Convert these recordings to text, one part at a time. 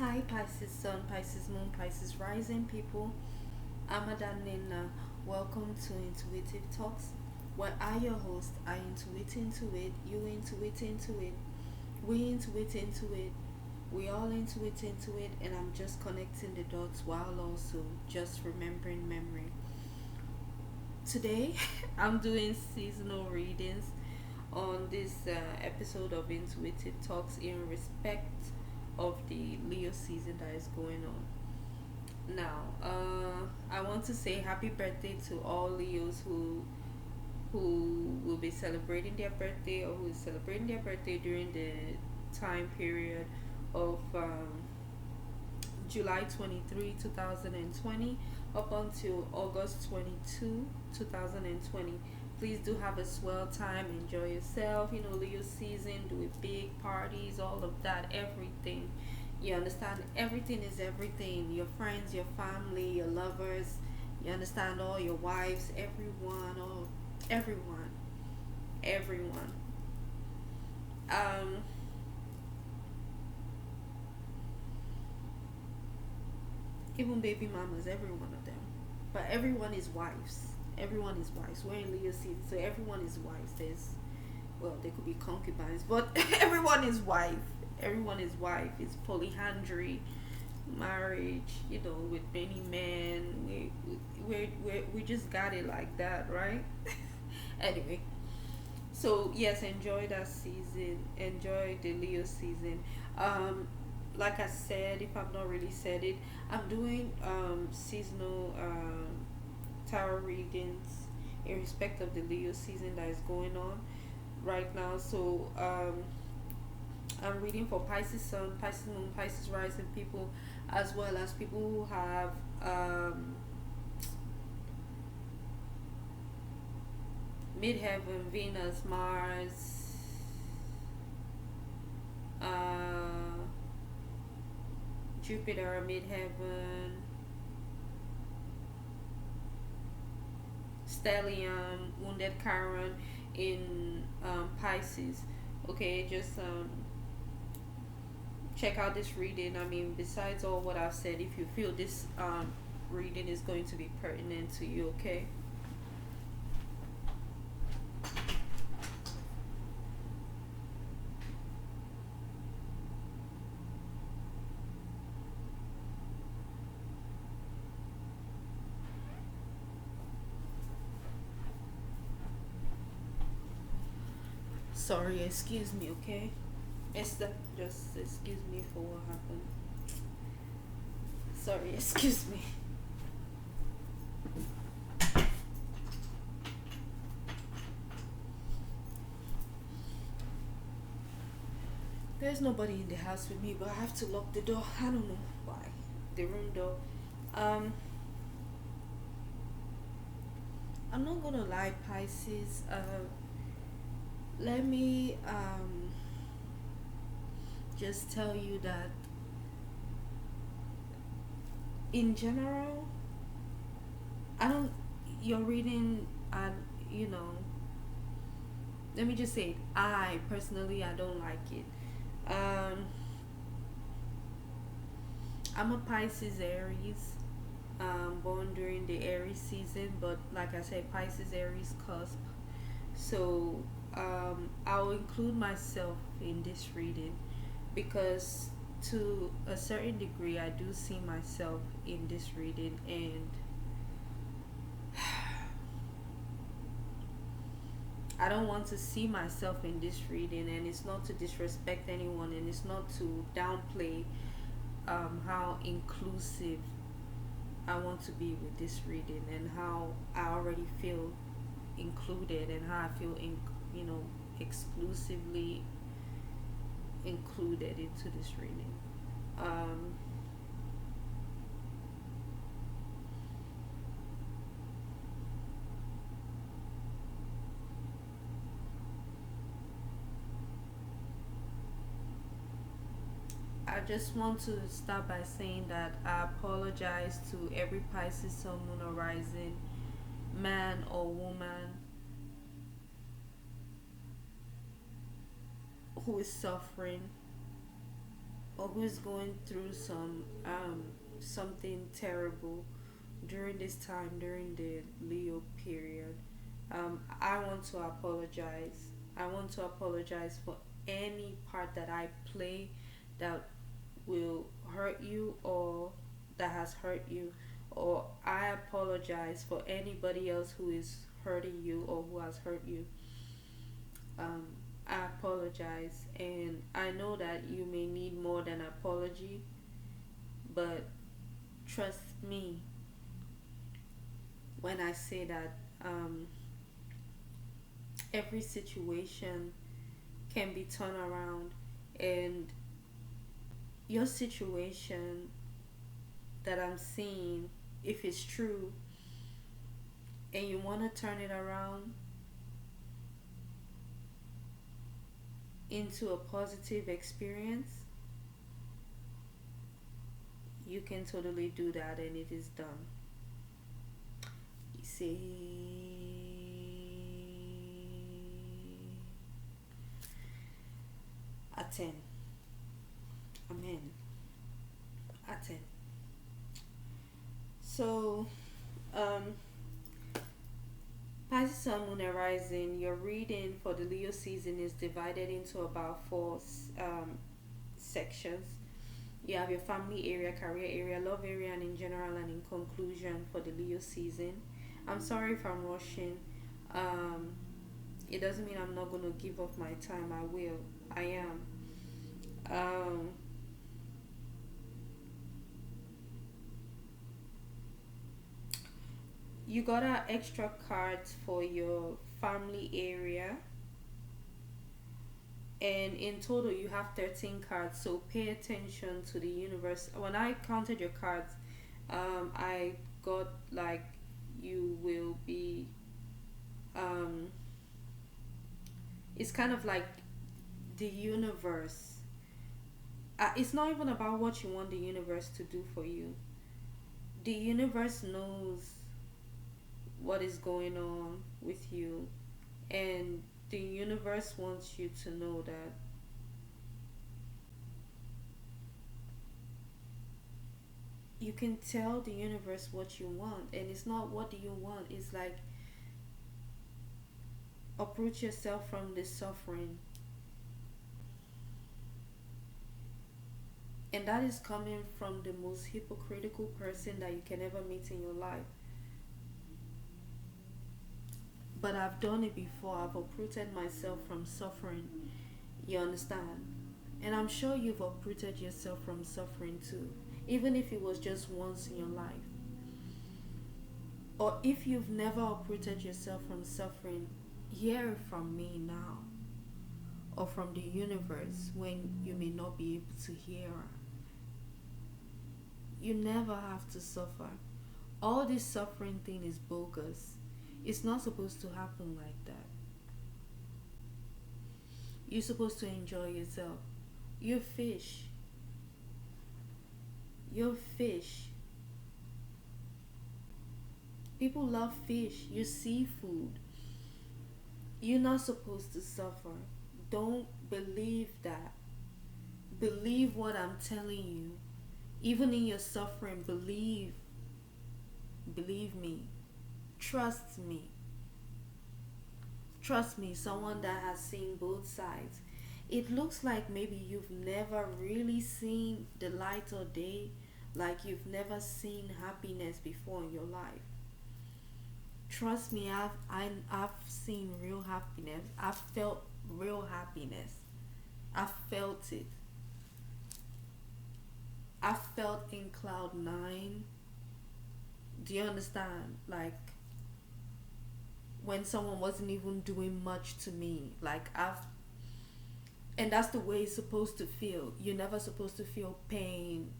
Hi, Pisces Sun, Pisces Moon, Pisces Rising people. I'm Madam Nina. Welcome to Intuitive Talks, where I, your host, I intuit into it, you intuit into it, we intuit into it, we all intuit into it, and I'm just connecting the dots while also just remembering memory. Today, I'm doing seasonal readings on this episode of Intuitive Talks in respect of the Leo season that is going on. Now, I want to say happy birthday to all Leos who will be celebrating their birthday or who is celebrating their birthday during the time period of July 23, 2020 up until August 22, 2020. Please do have a swell time, enjoy yourself. You know, Leo season, do it big parties, all of that, everything. You understand? Everything is everything. Your friends, your family, your lovers. You understand? All your wives, everyone, all everyone, everyone. Um, Even baby mamas, every one of them. But everyone is wives. Everyone is wives. We're in Leo season, so everyone is wives. There's well, they could be concubines, but everyone is wife. Everyone is wife. It's polyandry, marriage. You know, with many men. We just got it like that, right? Anyway, so yes, enjoy that season. Enjoy the Leo season. Um, like I said, if I've not really said it, I'm doing seasonal tarot readings in respect of the Leo season that is going on right now. So I'm reading for Pisces Sun, Pisces Moon, Pisces Rising people, as well as people who have midheaven, Venus, Mars, uh, Jupiter, midheaven, stellium, wounded Chiron in Pisces. Okay, just check out this reading. I mean, besides all what I've said, if you feel this reading is going to be pertinent to you, okay? Sorry, excuse me, okay? Esther, just excuse me for what happened. Sorry, excuse me. There's nobody in the house with me, but I have to lock the door. I don't know why. The room door. Um, I'm not gonna lie, Pisces. Let me just tell you that in general, I don't. You're reading, and you know. Let me just say, I personally, I don't like it. Um, I'm a Pisces Aries. Born during the Aries season, but like I said, Pisces Aries cusp. So I'll include myself in this reading because to a certain degree I do see myself in this reading, and I don't want to see myself in this reading, and it's not to disrespect anyone, and it's not to downplay how inclusive I want to be with this reading, and how I already feel included, and how I feel you know exclusively included into this reading. Um, I just want to start by saying that I apologize to every Pisces Sun, Moon, or Rising, man or woman who is suffering or who's going through something terrible during this time, during the Leo period, I want to apologize. I want to apologize for any part that I play that will hurt you or that has hurt you, or I apologize for anybody else who is hurting you or who has hurt you. um, I apologize, and I know that you may need more than apology, but trust me when I say that every situation can be turned around, and your situation that I'm seeing, if it's true and you want to turn it around into a positive experience, you can totally do that, and it is done. You see, attend. Amen. Attend. So, um, Pisces Sun, Moon, and Rising, your reading for the Leo season is divided into about four sections. You have your family area, career area, love area, and in general and in conclusion for the Leo season. I'm sorry if I'm rushing. Um, it doesn't mean I'm not going to give up my time. I will. I am. Um, you got extra cards for your family area, and in total you have 13 cards, so pay attention to the universe. When I counted your cards, I got like you will be it's kind of like the universe, it's not even about what you want the universe to do for you. The universe knows what is going on with you, and the universe wants you to know that you can tell the universe what you want, and it's not what do you want, it's like uproot yourself from this suffering, and that is coming from the most hypocritical person that you can ever meet in your life. But I've done it before. I've uprooted myself from suffering. You understand? And I'm sure you've uprooted yourself from suffering too, even if it was just once in your life. Or if you've never uprooted yourself from suffering, hear it from me now, or from the universe when you may not be able to hear. You never have to suffer. All this suffering thing is bogus. It's not supposed to happen like that. You're supposed to enjoy yourself. You're fish. You're fish. People love fish. You're seafood. You're not supposed to suffer. Don't believe that. Believe what I'm telling you. Even in your suffering, believe. Believe me. Trust me. Trust me, someone that has seen both sides. It looks like maybe you've never really seen the light of day, like you've never seen happiness before in your life. Trust me, I've seen real happiness. I've felt real happiness. I felt it. I felt in cloud nine. Do you understand? Like when someone wasn't even doing much to me. Like and that's the way it's supposed to feel. You're never supposed to feel pain.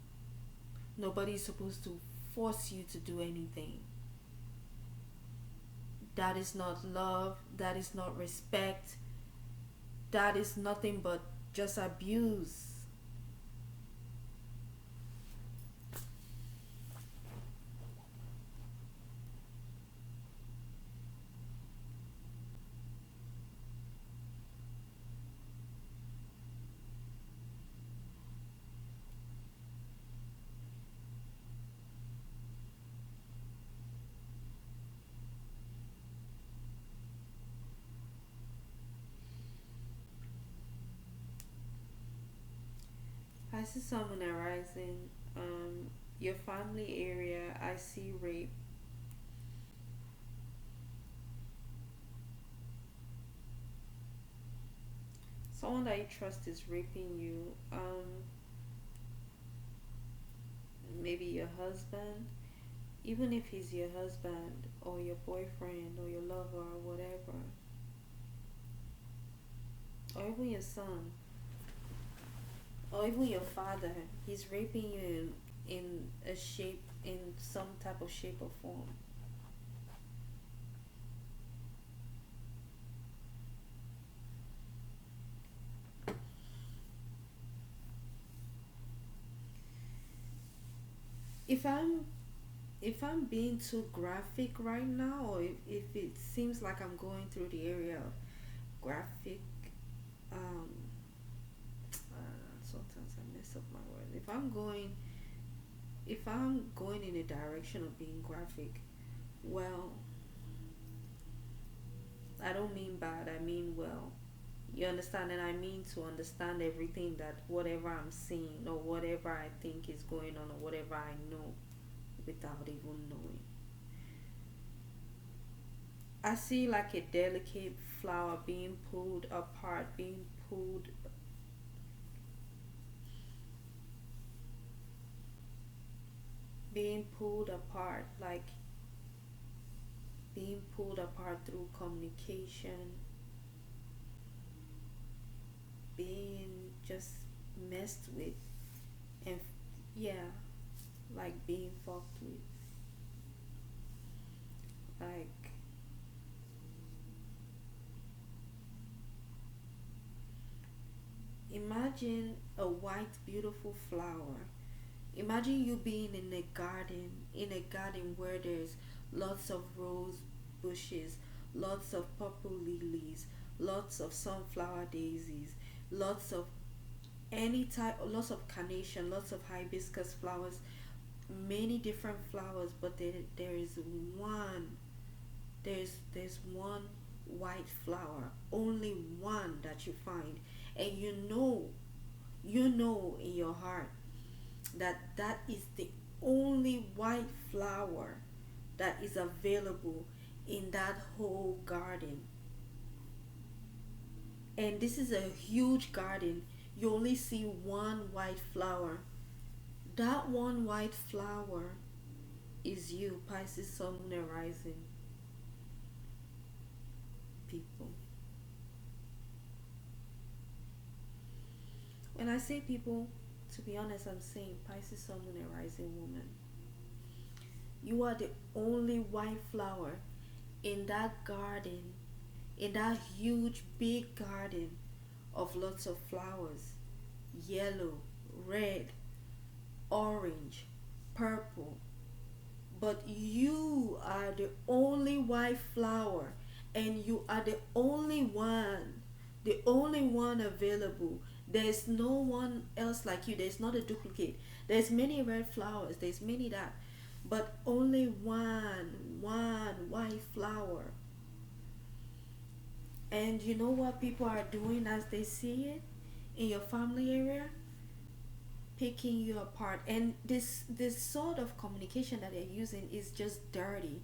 Nobody's supposed to force you to do anything. That is not love. That is not respect. That is nothing but just abuse. Pisces Sun Moon and Rising. Your family area, I see rape. Someone that you trust is raping you. Maybe your husband, even if he's your husband or your boyfriend or your lover or whatever, or even your son, or even your father, he's raping you in a shape, in some type of shape or form. If I'm if I'm being too graphic right now, or if it seems like I'm going through the area of graphic, um, sometimes I mess up my words. If I'm going in a direction of being graphic, well, I don't mean bad. I mean well. You understand, and I mean to understand everything, that whatever I'm seeing or whatever I think is going on or whatever I know without even knowing. I see like a delicate flower being pulled apart, being pulled apart, like being pulled apart through communication, being just messed with, and yeah, like being fucked with. Like, imagine a white, beautiful flower. Imagine you being in a garden where there's lots of rose bushes, lots of purple lilies, lots of sunflower daisies, lots of any type, lots of carnation, lots of hibiscus flowers, many different flowers, but there is one, there's one white flower, only one that you find, and you know in your heart that that is the only white flower that is available in that whole garden. And this is a huge garden. You only see one white flower. That one white flower is you, Pisces Sun Moon and Rising people. When I say people, to be honest, I'm saying Pisces Sun Moon and Rising woman. You are the only white flower in that garden, in that huge big garden of lots of flowers, yellow, red, orange, purple. But you are the only white flower, and you are the only one available. There's no one else like you. There's not a duplicate. There's many red flowers, there's many that, but only one white flower. And you know what people are doing as they see it in your family area? Picking you apart. And this sort of communication that they're using is just dirty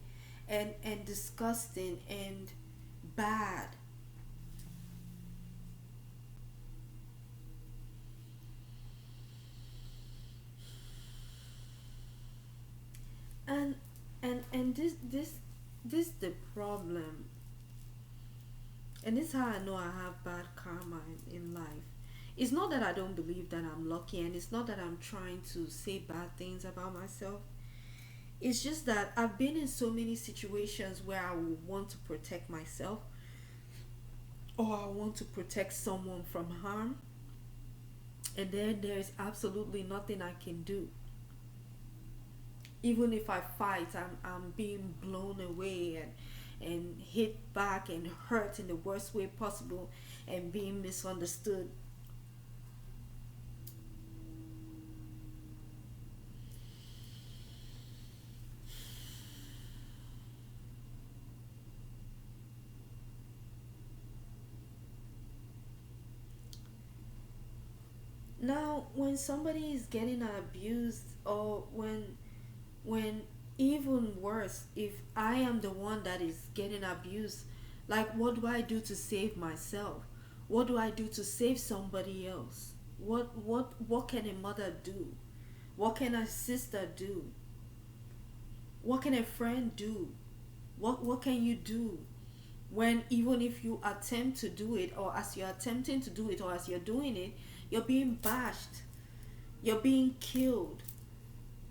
and disgusting and bad. And this the problem. And this is how I know I have bad karma in life. It's not that I don't believe that I'm lucky, and it's not that I'm trying to say bad things about myself. It's just that I've been in so many situations where I would want to protect myself, or I want to protect someone from harm, and then there's absolutely nothing I can do. Even if I fight, I'm being blown away and hit back and hurt in the worst way possible and being misunderstood. Now, when somebody is getting abused, or when even worse, if I am the one that is getting abused, like what do I do to save myself? What do I do to save somebody else? What can a mother do? What can a sister do? What can a friend do? What can you do when, even if you attempt to do it, or as you're attempting to do it, or as you're doing it, you're being bashed, you're being killed,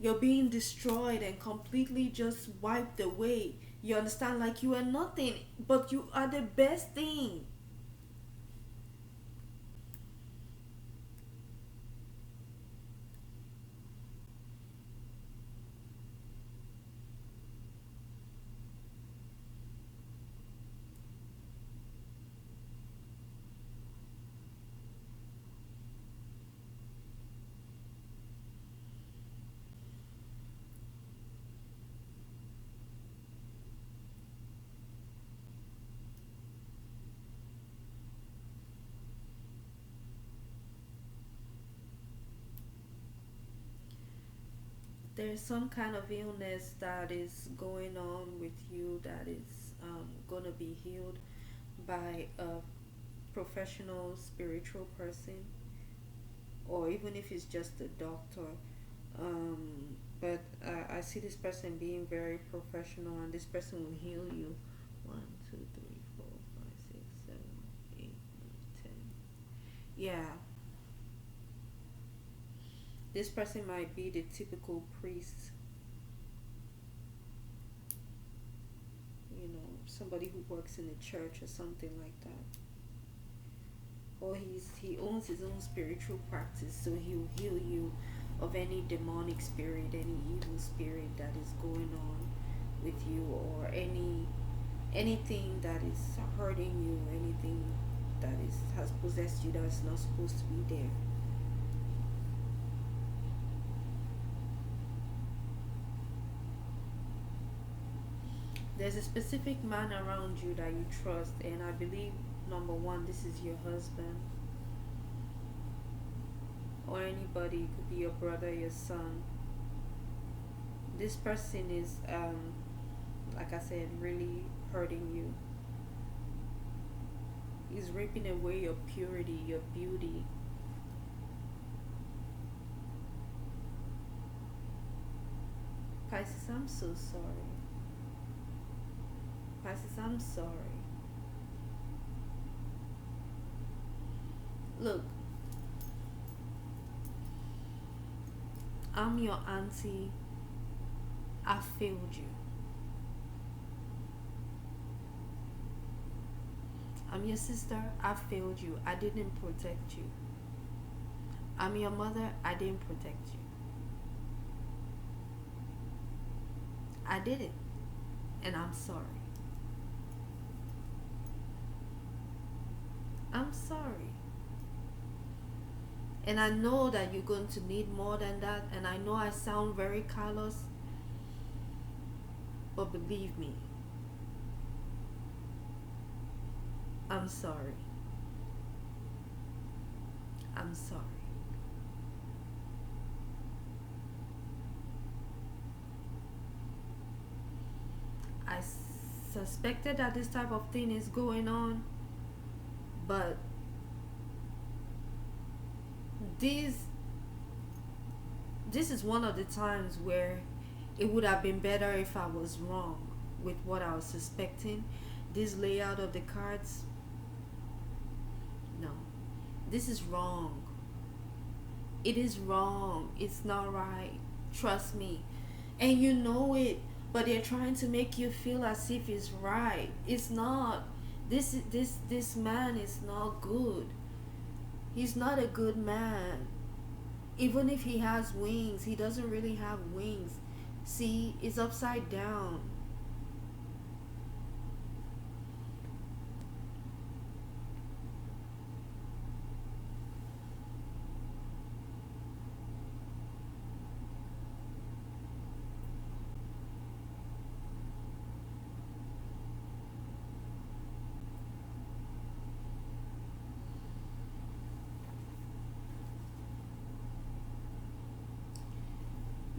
you're being destroyed and completely just wiped away. You understand? Like you are nothing, but you are the best thing. There's some kind of illness that is going on with you that is going to be healed by a professional spiritual person, or even if it's just a doctor. But I see this person being very professional, and this person will heal you. One, two, three, four, five, six, seven, eight, nine, 10. Yeah, this person might be the typical priest, somebody who works in a church or something like that. Or he owns his own spiritual practice, so he'll heal you of any demonic spirit, any evil spirit that is going on with you, or anything that is hurting you, anything that is has possessed you that's not supposed to be there. There's a specific man around you that you trust, and I believe number one, this is your husband, or anybody. It could be your brother, your son. This person is, like I said, really hurting you. He's ripping away your purity, your beauty. Pisces, I'm so sorry. Pisces, I'm sorry. Look, I'm your auntie. I failed you. I'm your sister. I failed you. I didn't protect you. I'm your mother. I didn't protect you. I did it. And I'm sorry. I'm sorry. And I know that you're going to need more than that. And I know I sound very callous. But believe me, I'm sorry. I'm sorry. I suspected that this type of thing is going on, but this this is one of the times where it would have been better if I was wrong with what I was suspecting. This layout of the cards, no, this is wrong. It is wrong. It's not right. Trust me. And you know it, but they're trying to make you feel as if it's right. It's not. This man is not good. He's not a good man. Even if he has wings, he doesn't really have wings. See, it's upside down.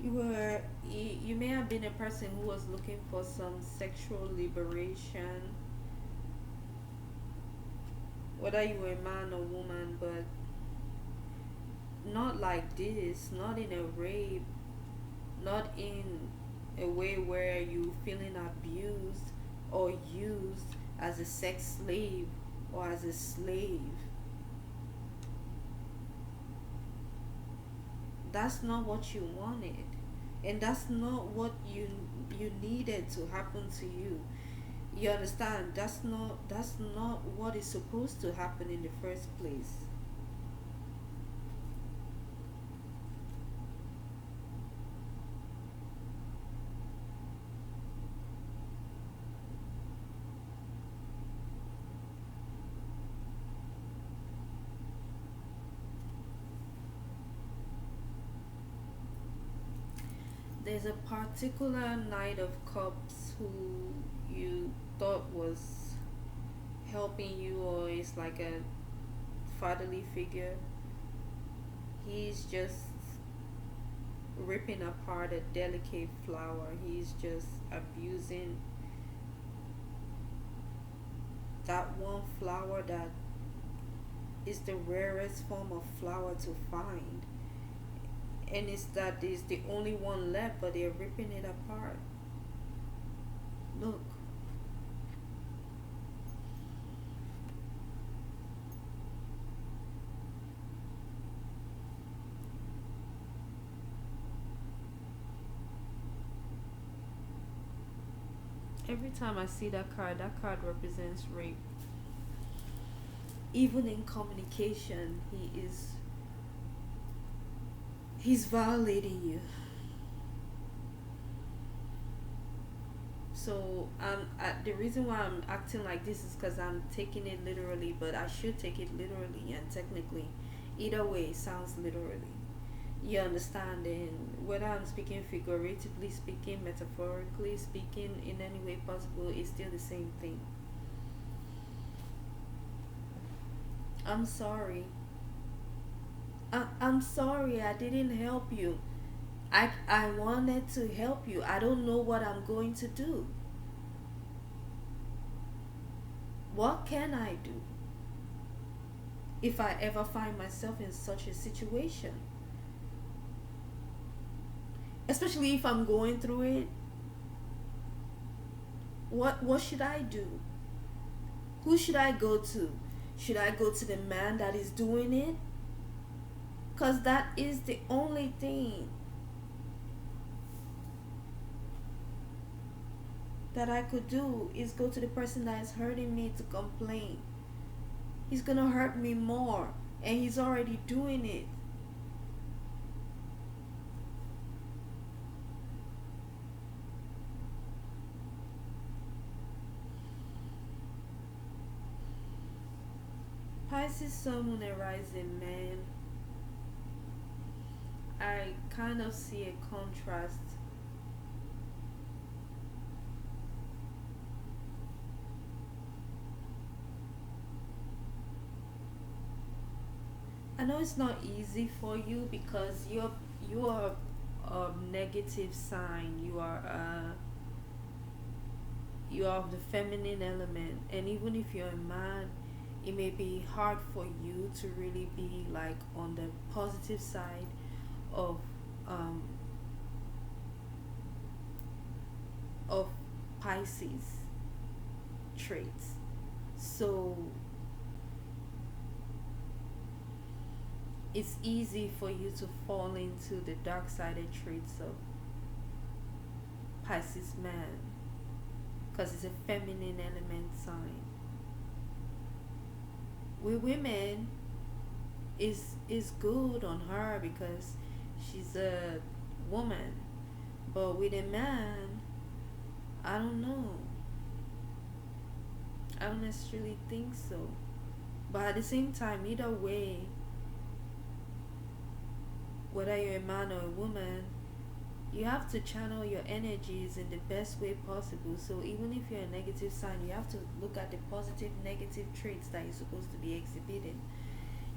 You may have been a person who was looking for some sexual liberation, whether you were a man or woman, but not like this, not in a rape, not in a way where you feeling abused or used as a sex slave or as a slave. That's not what you wanted, and that's not what you needed to happen to you. You understand? That's not what is supposed to happen in the first place. There's a particular Knight of Cups who you thought was helping you, or is like a fatherly figure. He's just ripping apart a delicate flower. He's just abusing that one flower that is the rarest form of flower to find. And it's that is the only one left, but they're ripping it apart. Look, every time I see that card represents rape. Even in communication, he's violating you. So the reason why I'm acting like this is because I'm taking it literally, but I should take it literally and technically. Either way, it sounds literally. You understand? And whether I'm speaking figuratively speaking, metaphorically speaking, in any way possible, it's still the same thing. I'm sorry. I'm sorry I didn't help you. I wanted to help you. I don't know what I'm going to do. What can I do if I ever find myself in such a situation? Especially if I'm going through it, what should I do? Who should I go to? Should I go to the man that is doing it? Cuz that is the only thing that I could do, is go to the person that is hurting me to complain. He's going to hurt me more, and he's already doing it. Pisces Sun, Moon, and Rising, man. I kind of see a contrast. I know it's not easy for you because you are a negative sign. You are of the feminine element, and even if you're a man, it may be hard for you to really be like on the positive side of um of Pisces traits. So it's easy for you to fall into the dark sided traits of Pisces man because it's a feminine element sign. With women, is good on her because she's a woman, but with a man, I don't know. I don't necessarily think so. But at the same time, either way, whether you're a man or a woman, you have to channel your energies in the best way possible. So even if you're a negative sign, you have to look at the positive, negative traits that you're supposed to be exhibiting.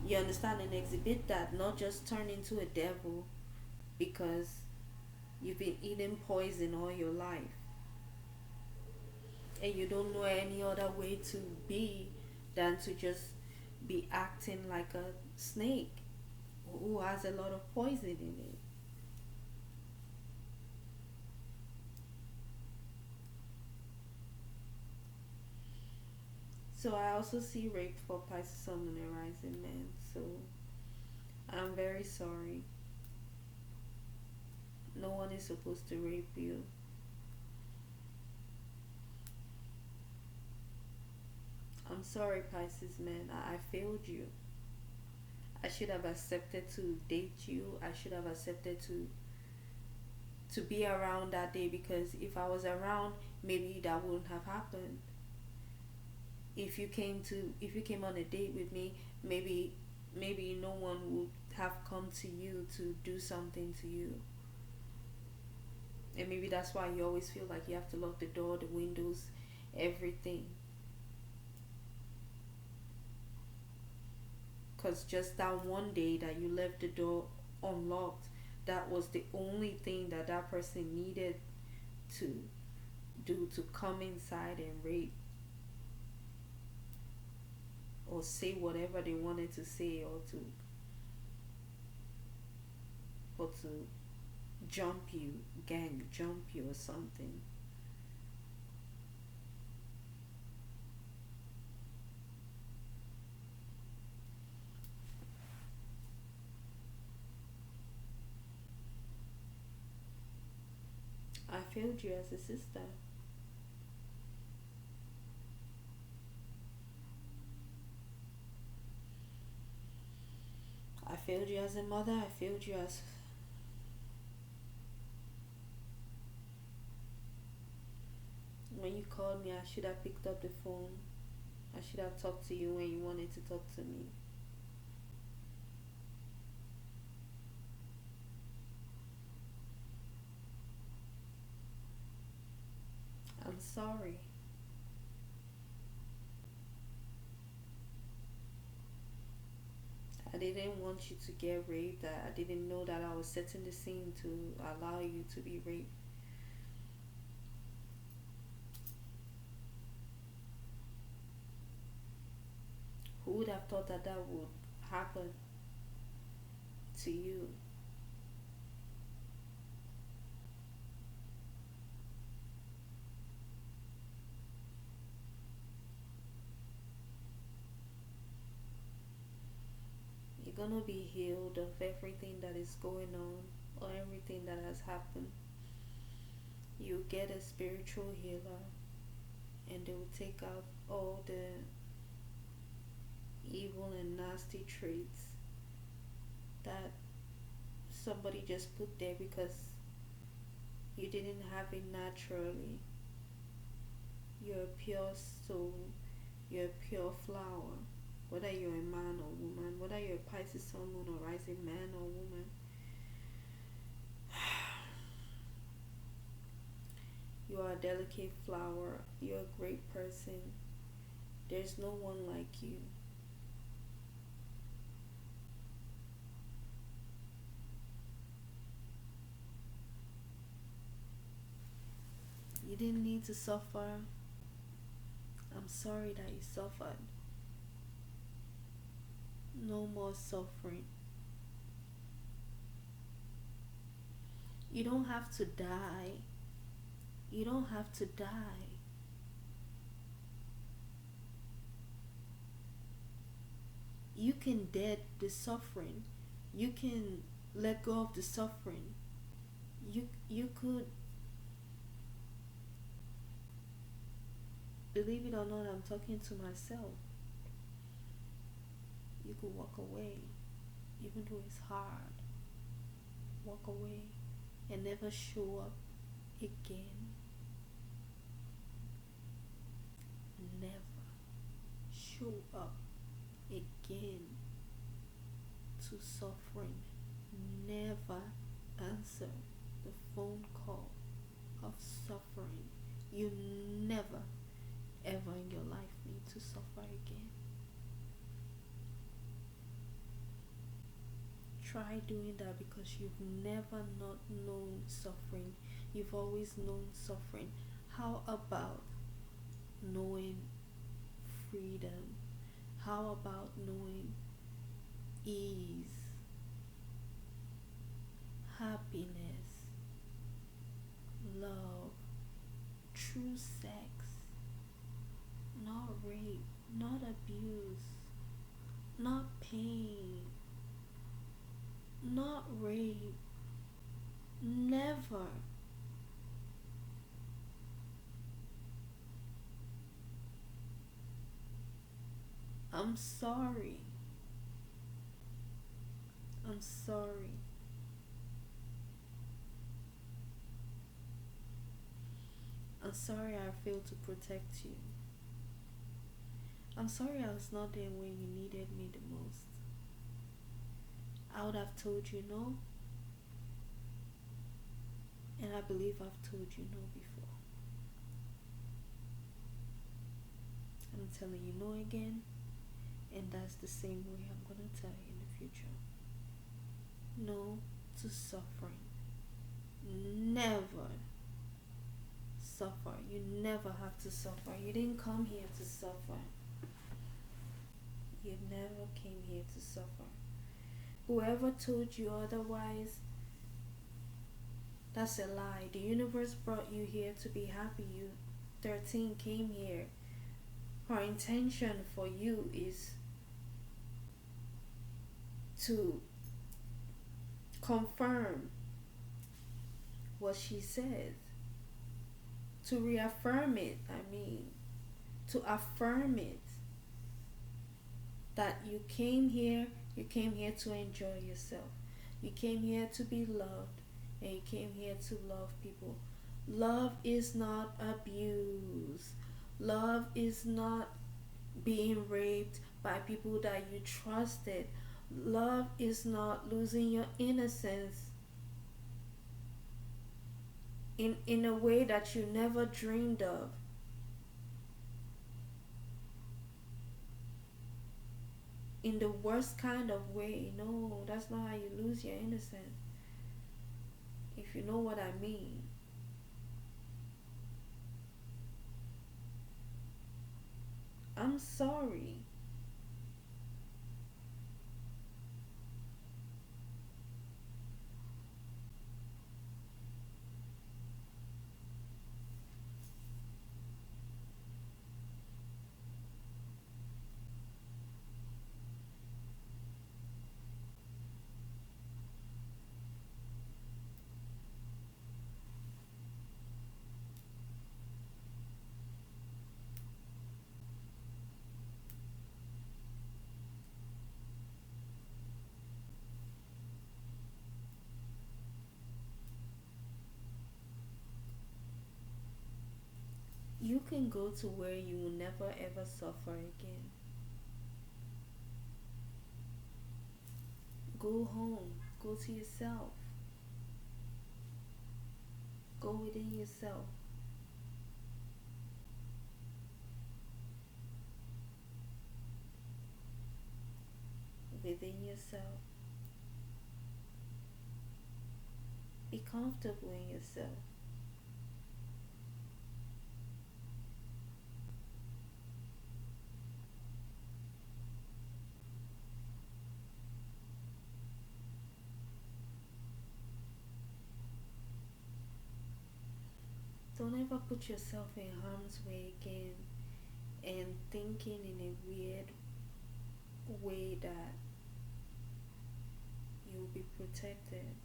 You understand, and exhibit that, not just turn into a devil because You've been eating poison all your life, and you don't know any other way to be than to just be acting like a snake who has a lot of poison in it. So I also see rape for Pisces Sun Moon and Rising Man. So I'm very sorry. No one is supposed to rape you. I'm sorry, Pisces man. I failed you. I should have accepted to date you. I should have accepted to be around that day, because if I was around, maybe that wouldn't have happened. If you came on a date with me, maybe no one would have come to you to do something to you. And maybe that's why you always feel like you have to lock the door, the windows, everything. Because just that one day that you left the door unlocked, that was the only thing that that person needed to do, to come inside and rape or say whatever they wanted to say, or to jump you, gang jump you or something. I failed you as a sister. I failed you as a mother. I failed you as, when you called me, I should have picked up the phone. I should have talked to you when you wanted to talk to me. I'm sorry. I didn't want you to get raped. I didn't know that I was setting the scene to allow you to be raped. Who would have thought that that would happen to you? You're gonna be healed of everything that is going on or everything that has happened. You get a spiritual healer, and they will take out all the evil and nasty traits that somebody just put there because you didn't have it naturally. You're a pure soul, you're a pure flower. Whether you're a man or woman, whether you're a Pisces sun, moon, or rising man or woman, you are a delicate flower. You're a great person. There's no one like you. You didn't need to suffer. I'm sorry that you suffered. No more suffering. You don't have to die. You don't have to die. You can dead the suffering. You can let go of the suffering. You could, believe it or not, I'm talking to myself. You could walk away, even though it's hard. Walk away and never show up again. Never show up again to suffering. Never answer the phone call of suffering. You never ever in your life need to suffer again. Try doing that, because you've never not known suffering. You've always known suffering. How about knowing freedom? How about knowing ease, happiness, love, true sex, not rape, not abuse, not pain, not rape, never. I'm sorry. I'm sorry. I'm sorry I failed to protect you. I'm sorry I was not there when you needed me the most. I would have told you no, and I believe I've told you no before. I'm telling you no again, and that's the same way I'm gonna tell you in the future. No to suffering. Never suffer. You never have to suffer. You didn't come here to suffer. You never came here to suffer. Whoever told you otherwise, that's a lie. The universe brought you here to be happy. You 13 came here. Her intention for you is to confirm what she said, to reaffirm it, to affirm it, that you came here to enjoy yourself. You came here to be loved, and you came here to love people. Love is not abuse. Love is not being raped by people that you trusted. Love is not losing your innocence in a way that you never dreamed of. In the worst kind of way. No, that's not how you lose your innocence. If you know what I mean. I'm sorry. You can go to where you will never ever suffer again. Go home. Go to yourself. Go within yourself. Within yourself. Be comfortable in yourself. Don't ever put yourself in harm's way again, and thinking in a weird way that you'll be protected.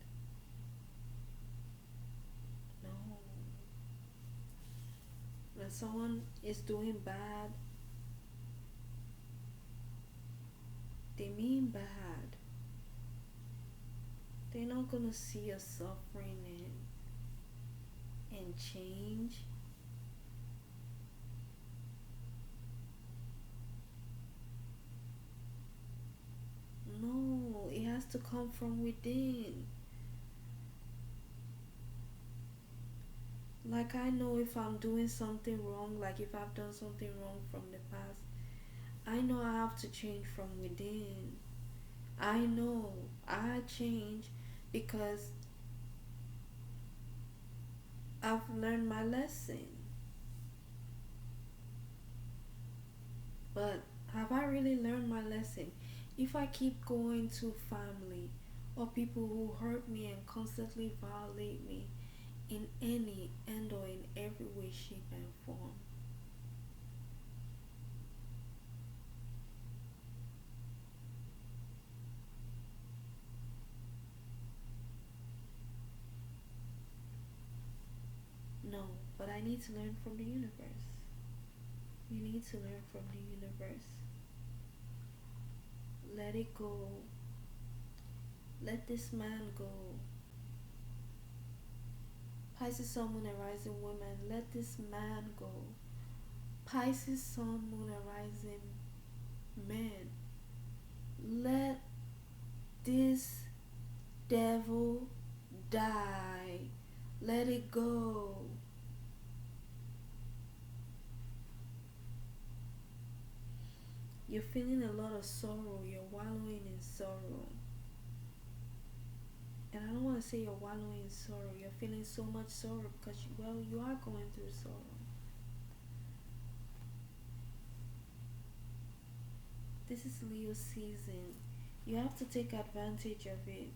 No. When someone is doing bad, they mean bad. They're not gonna see your suffering and change. No, it has to come from within. Like, I know if I'm doing something wrong, like if I've done something wrong from the past, I know I have to change from within. I know I change because I've learned my lesson. But have I really learned my lesson? If I keep going to family or people who hurt me and constantly violate me in any and or in every way, shape, and form, no. But I need to learn from the universe. You need to learn from the universe. Let it go. Let this man go. Pisces, Sun, Moon, and Rising women, let this man go. Pisces, Sun, Moon, and Rising men, let this devil die. Let it go. You're feeling a lot of sorrow. You're wallowing in sorrow. And I don't want to say you're wallowing in sorrow. You're feeling so much sorrow because, well, you are going through sorrow. This is Leo season. You have to take advantage of it.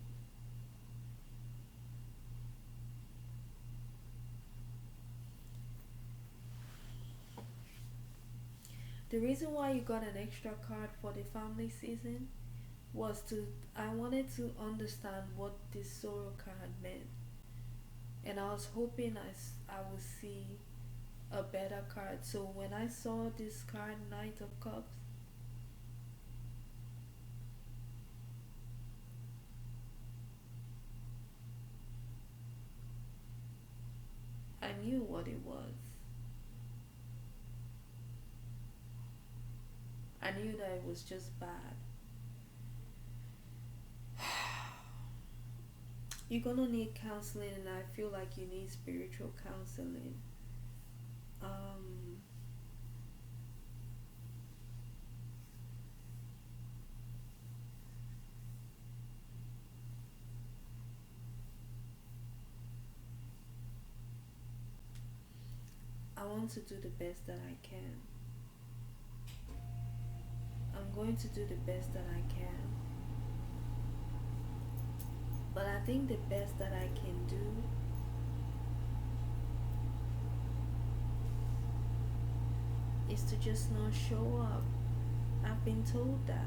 The reason why you got an extra card for the family season was to, I wanted to understand what this sorrow card meant. And I was hoping I would see a better card. So when I saw this card, Knight of Cups, I knew what it was. I knew that it was just bad. You're gonna need counseling, and I feel like you need spiritual counseling. Um, I want to do the best that I can. I'm going to do the best that I can. But I think the best that I can do is to just not show up. I've been told that.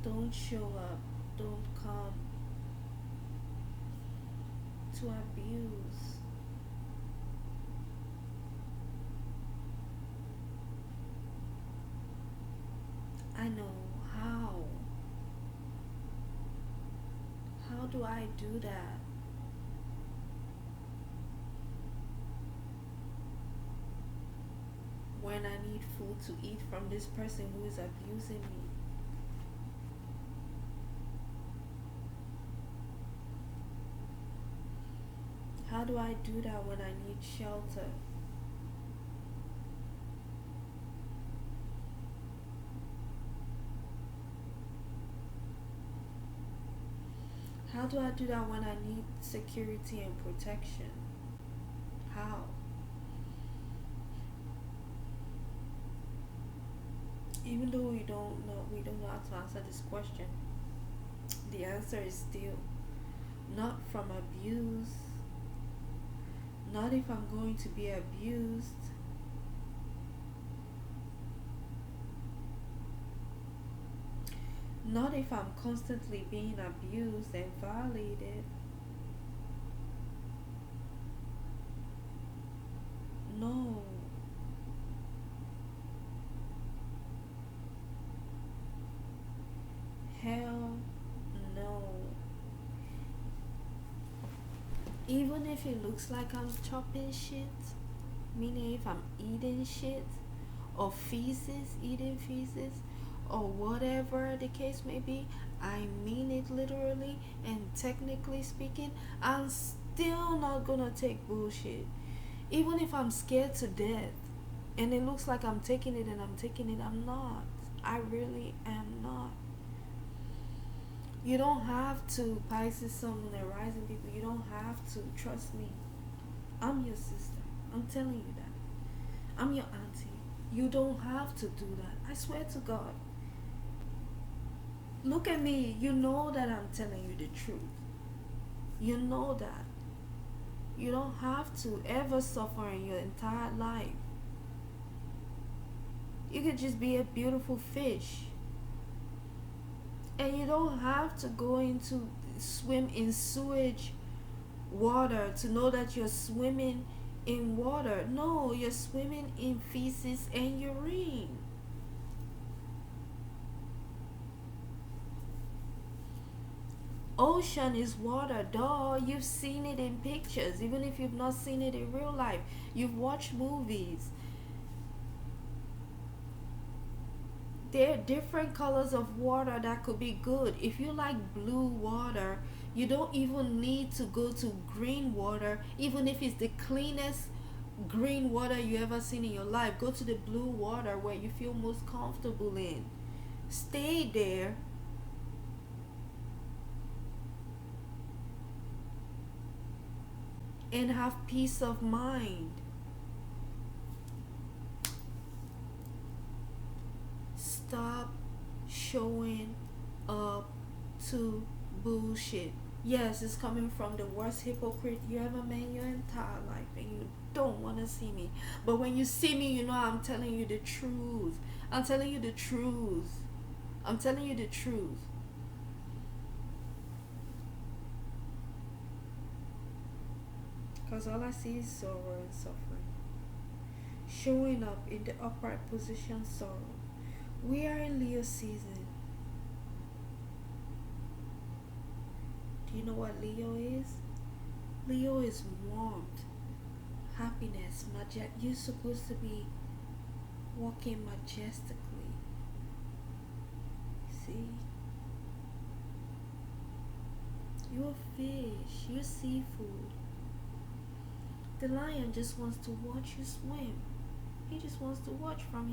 Don't show up. Don't come to abuse. I know how. How do I do that? When I need food to eat from this person who is abusing me. How do I do that when I need shelter? How do I do that when I need security and protection? How? Even though we don't know how to answer this question, the answer is still not from abuse, not if I'm going to be abused, not if I'm constantly being abused and violated. No. Hell no. Even if it looks like I'm chopping shit, meaning if I'm eating shit, or feces, eating feces, or whatever the case may be, I mean it literally and technically speaking, I'm still not gonna take bullshit. Even if I'm scared to death and it looks like I'm taking it and I'm taking it, I'm not. I really am not. You don't have to, Pisces, Sun, and rising people. You don't have to. Trust me. I'm your sister. I'm telling you that. I'm your auntie. You don't have to do that. I swear to God. Look at me. You know that I'm telling you the truth. You know that. You don't have to ever suffer in your entire life. You could just be a beautiful fish. And you don't have to go into swim in sewage water to know that you're swimming in water. No, you're swimming in feces and urine. Ocean is water, duh. You've seen it in pictures, even if you've not seen it in real life. You've watched movies. There are different colors of water that could be good. If you like blue water, you don't even need to go to green water, even if it's the cleanest green water you ever seen in your life. Go to the blue water where you feel most comfortable in. Stay there. And have peace of mind. Stop showing up to bullshit. Yes, it's coming from the worst hypocrite you ever met in your entire life, and you don't want to see me. But when you see me, you know I'm telling you the truth. I'm telling you the truth. I'm telling you the truth. Because all I see is sorrow and suffering. Showing up in the upright position, sorrow. We are in Leo season. Do you know what Leo is? Leo is warmth, happiness, you're supposed to be walking majestically. See? You're a fish, you're seafood. The lion just wants to watch you swim. He just wants to watch from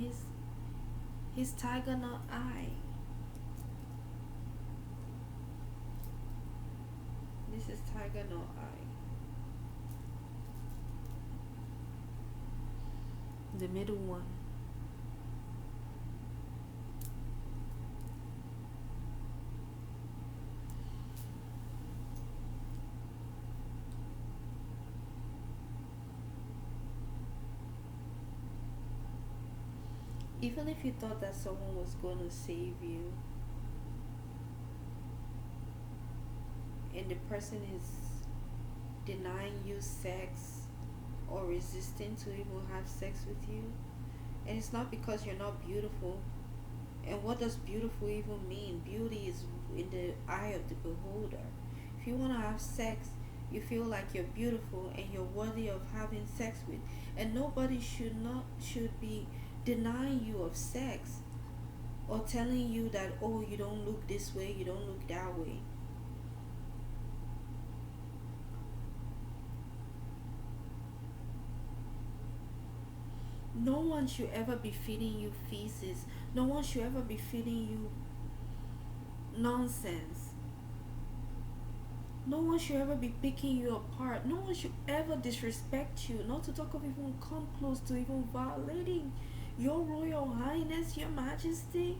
his tiger nut eye. This is tiger nut eye. The middle one. Even if you thought that someone was gonna save you, and the person is denying you sex or resisting to even have sex with you, and it's not because you're not beautiful. And what does beautiful even mean? Beauty is in the eye of the beholder. If you want to have sex, you feel like you're beautiful and you're worthy of having sex with, and nobody should be denying you of sex or telling you that, oh, you don't look this way, you don't look that way. No one should ever be feeding you feces. No one should ever be feeding you nonsense. No one should ever be picking you apart. No one should ever disrespect you. Not to talk of even come close to even violating your Royal Highness, Your Majesty.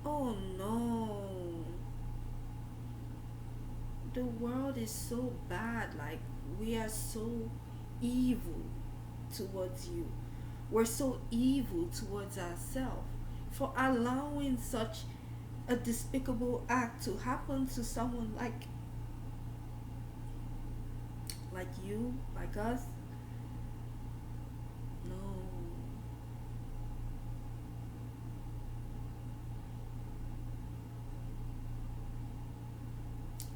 Oh no. The world is so bad. Like, we are so evil towards you. We're so evil towards ourselves for allowing such a despicable act to happen to someone like you, like us. No.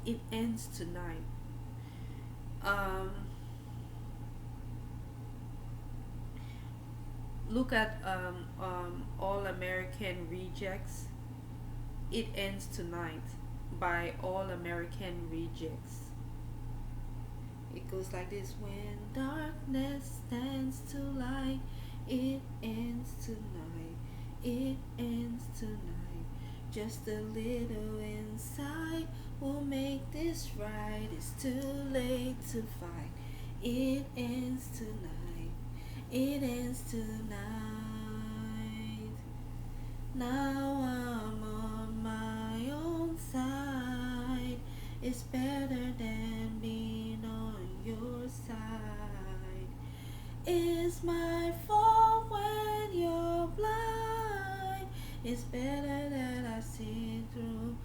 It ends tonight. Um Look at All American Rejects. It ends tonight by All American Rejects. It goes like this: when darkness stands to light, it ends tonight. It ends tonight. Just a little inside will make this right. It's too late to fight. It ends tonight. It ends tonight. Now I'm on my own side. It's better than being on your side. It's my fault when you're blind. It's better that I see through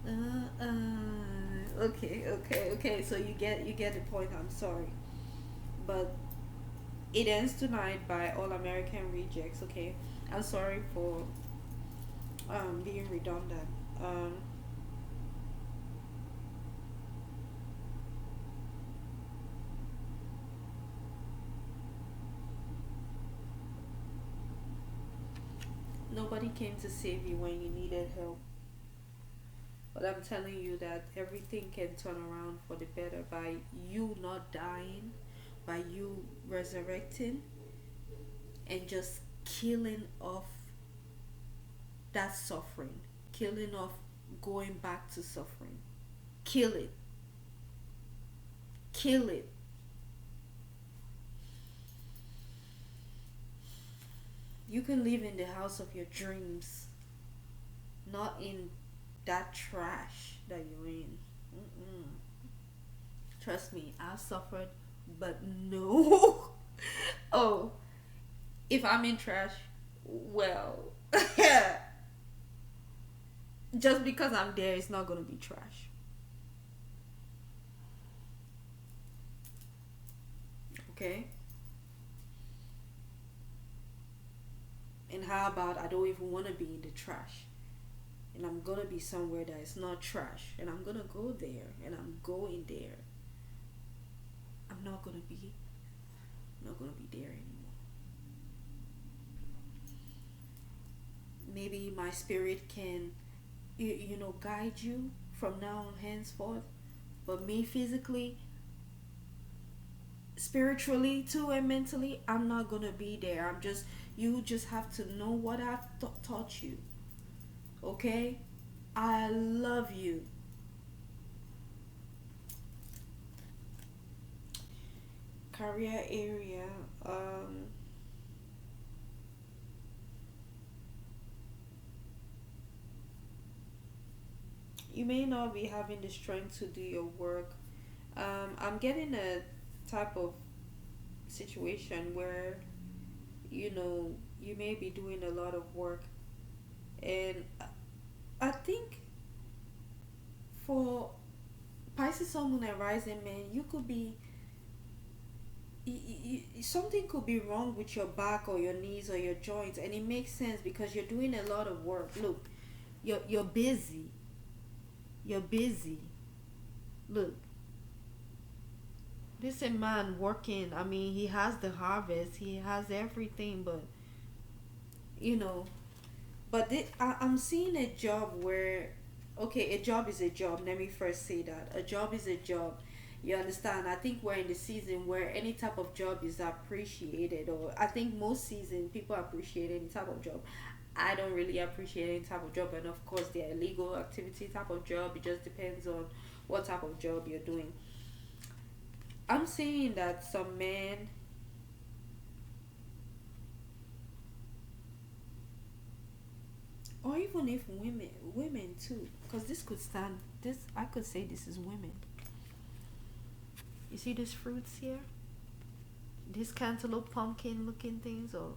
the eye. Okay. So you get the point. I'm sorry, but it ends tonight by All American Rejects. Okay, I'm sorry for being redundant. Um, Nobody came to save you when you needed help. But I'm telling you that everything can turn around for the better by you not dying, by you resurrecting, and just killing off that suffering, killing off going back to suffering. Kill it. Kill it. You can live in the house of your dreams, not in that trash that you're in. Mm-mm. Trust me, I've suffered, but no. Oh, if I'm in trash, well, just because I'm there, it's not gonna be trash. Okay? And how about I don't even want to be in the trash? And I'm gonna be somewhere that is not trash. And I'm gonna go there. And I'm going there. I'm not gonna be there anymore. Maybe my spirit can, guide you from now on henceforth. But me physically, spiritually too, and mentally, I'm not gonna be there. You just have to know what I've taught you. Okay? I love you. Career area. Um, you may not be having the strength to do your work. I'm getting a type of situation where you may be doing a lot of work, and I think for Pisces, Sun, Moon, and Rising man, you could be something could be wrong with your back or your knees or your joints, and it makes sense because you're doing a lot of work. Look, you're busy. You're busy. Look, this a man working. I mean, he has the harvest. He has everything, but you know. But I'm seeing a job where, okay, a job is a job. Let me first say that a job is a job. You understand? I think we're in the season where any type of job is appreciated, or I think most season people appreciate any type of job. I don't really appreciate any type of job, and of course, they're illegal activity type of job. It just depends on what type of job you're doing. I'm saying that some men, or even if women too, because this could stand. This I could say this is women. You see these fruits here? These cantaloupe pumpkin looking things, or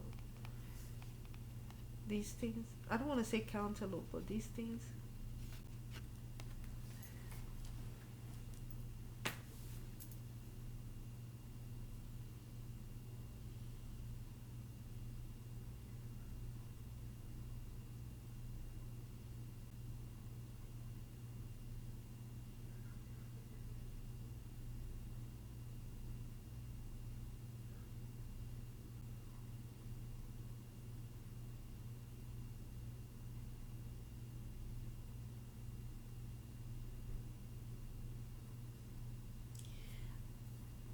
these things. I don't want to say cantaloupe, but these things.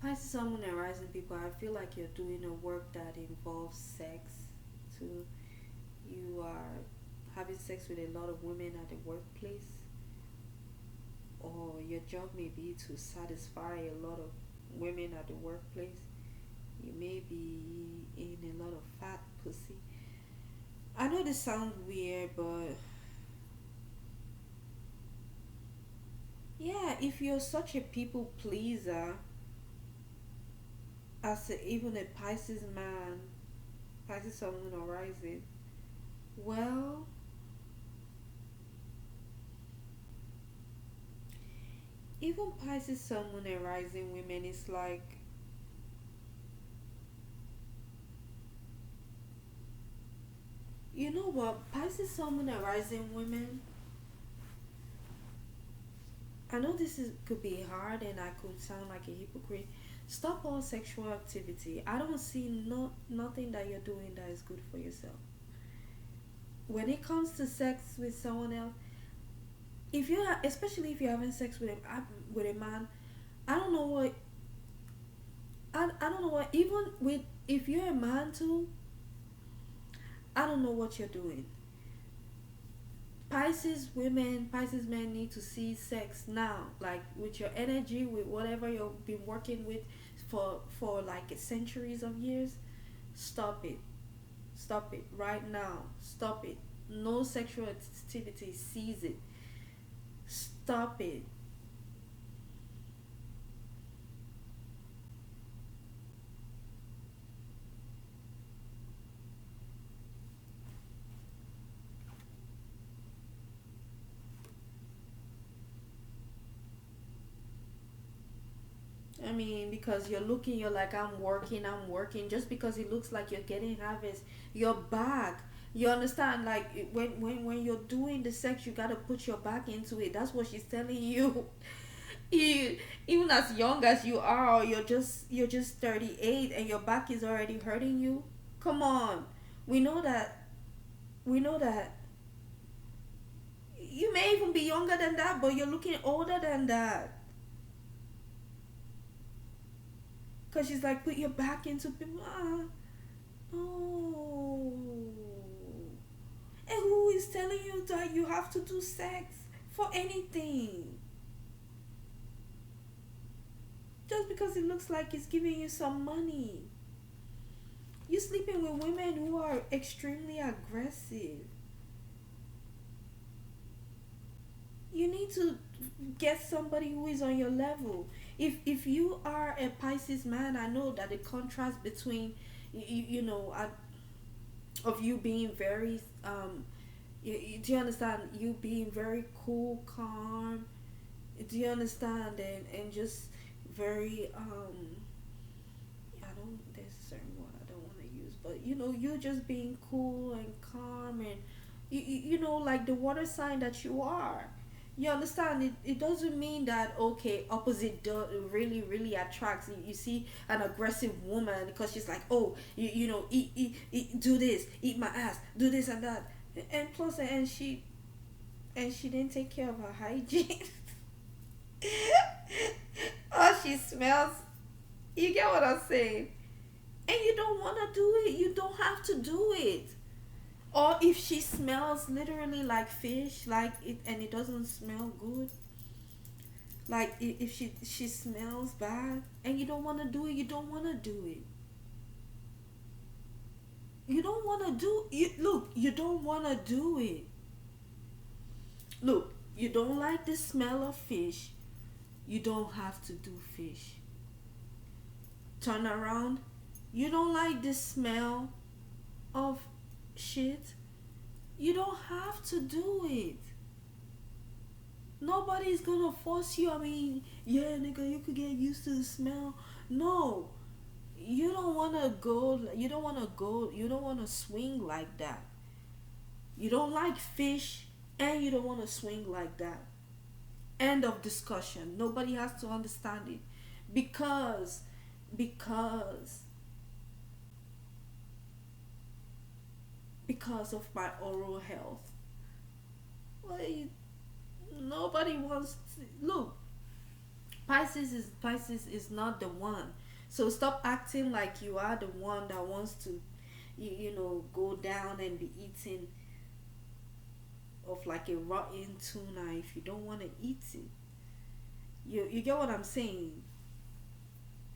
Pisces, Sun, Moon, and Rising people, I feel like you're doing a work that involves sex too. you are having sex with a lot of women at the workplace, or your job may be to satisfy a lot of women at the workplace, you may be in a lot of fat pussy. I know this sounds weird, but yeah, if you're such a people pleaser, even a Pisces man, Pisces sun, moon, or rising, well, even Pisces sun, moon, and rising women, it's like, you know what, Pisces sun, moon, and rising women, I know this is could be hard and I could sound like a hypocrite. Stop all sexual activity. I don't see nothing that you're doing that is good for yourself. When it comes to sex with someone else, if you are, especially if you're having sex with a man, I don't know what I don't know what, even with, if you're a man too, I don't know what you're doing. Pisces women, Pisces men need to see sex now, like with your energy, with whatever you've been working with for like centuries of years. Stop it. Stop it right now. Stop it. No sexual activity. Seize it. Stop it. I mean, because you're looking, you're like, I'm working. Just because it looks like you're getting harvest, your back. You understand? Like when you're doing the sex, you gotta put your back into it. That's what she's telling you. you Even as young as you are, you're just 38 and your back is already hurting you. Come on, we know that. We know that. You may even be younger than that, but you're looking older than that. Cause she's like, put your back into people. Oh. And who is telling you that you have to do sex for anything? Just because it looks like it's giving you some money. You're sleeping with women who are extremely aggressive. You need to get somebody who is on your level. If you are a Pisces man, I know that the contrast between you know of you being very do you understand, you being very cool, calm, do you understand, and just very I don't, there's a certain word I don't want to use, but you know, you just being cool and calm, and you know, like the water sign that you are. You understand, it doesn't mean that okay, opposite really attracts you. You see an aggressive woman because she's like, oh, you know, eat, do this, eat my ass, do this and that, and plus, and she didn't take care of her hygiene. Oh, she smells. You get what I'm saying? And you don't want to do it. You don't have to do it. Or if she smells literally like fish, like it, and it doesn't smell good, like if she smells bad, and you don't want to do it, you don't want to do it. You don't want to do you look. You don't want to do it. Look, you don't like the smell of fish. You don't have to do fish. Turn around. You don't like the smell of shit. You don't have to do it. Nobody's gonna force you. I mean, yeah, nigga, you could get used to the smell. No, you don't wanna go. You don't wanna go. You don't wanna swing like that. You don't like fish, and you don't wanna swing like that. End of discussion. Nobody has to understand it, because because because of my oral health. Well, nobody wants to, look. Pisces is not the one. So stop acting like you are the one that wants to. go down and be eating of like a rotten tuna if you don't want to eat it. You get what I'm saying?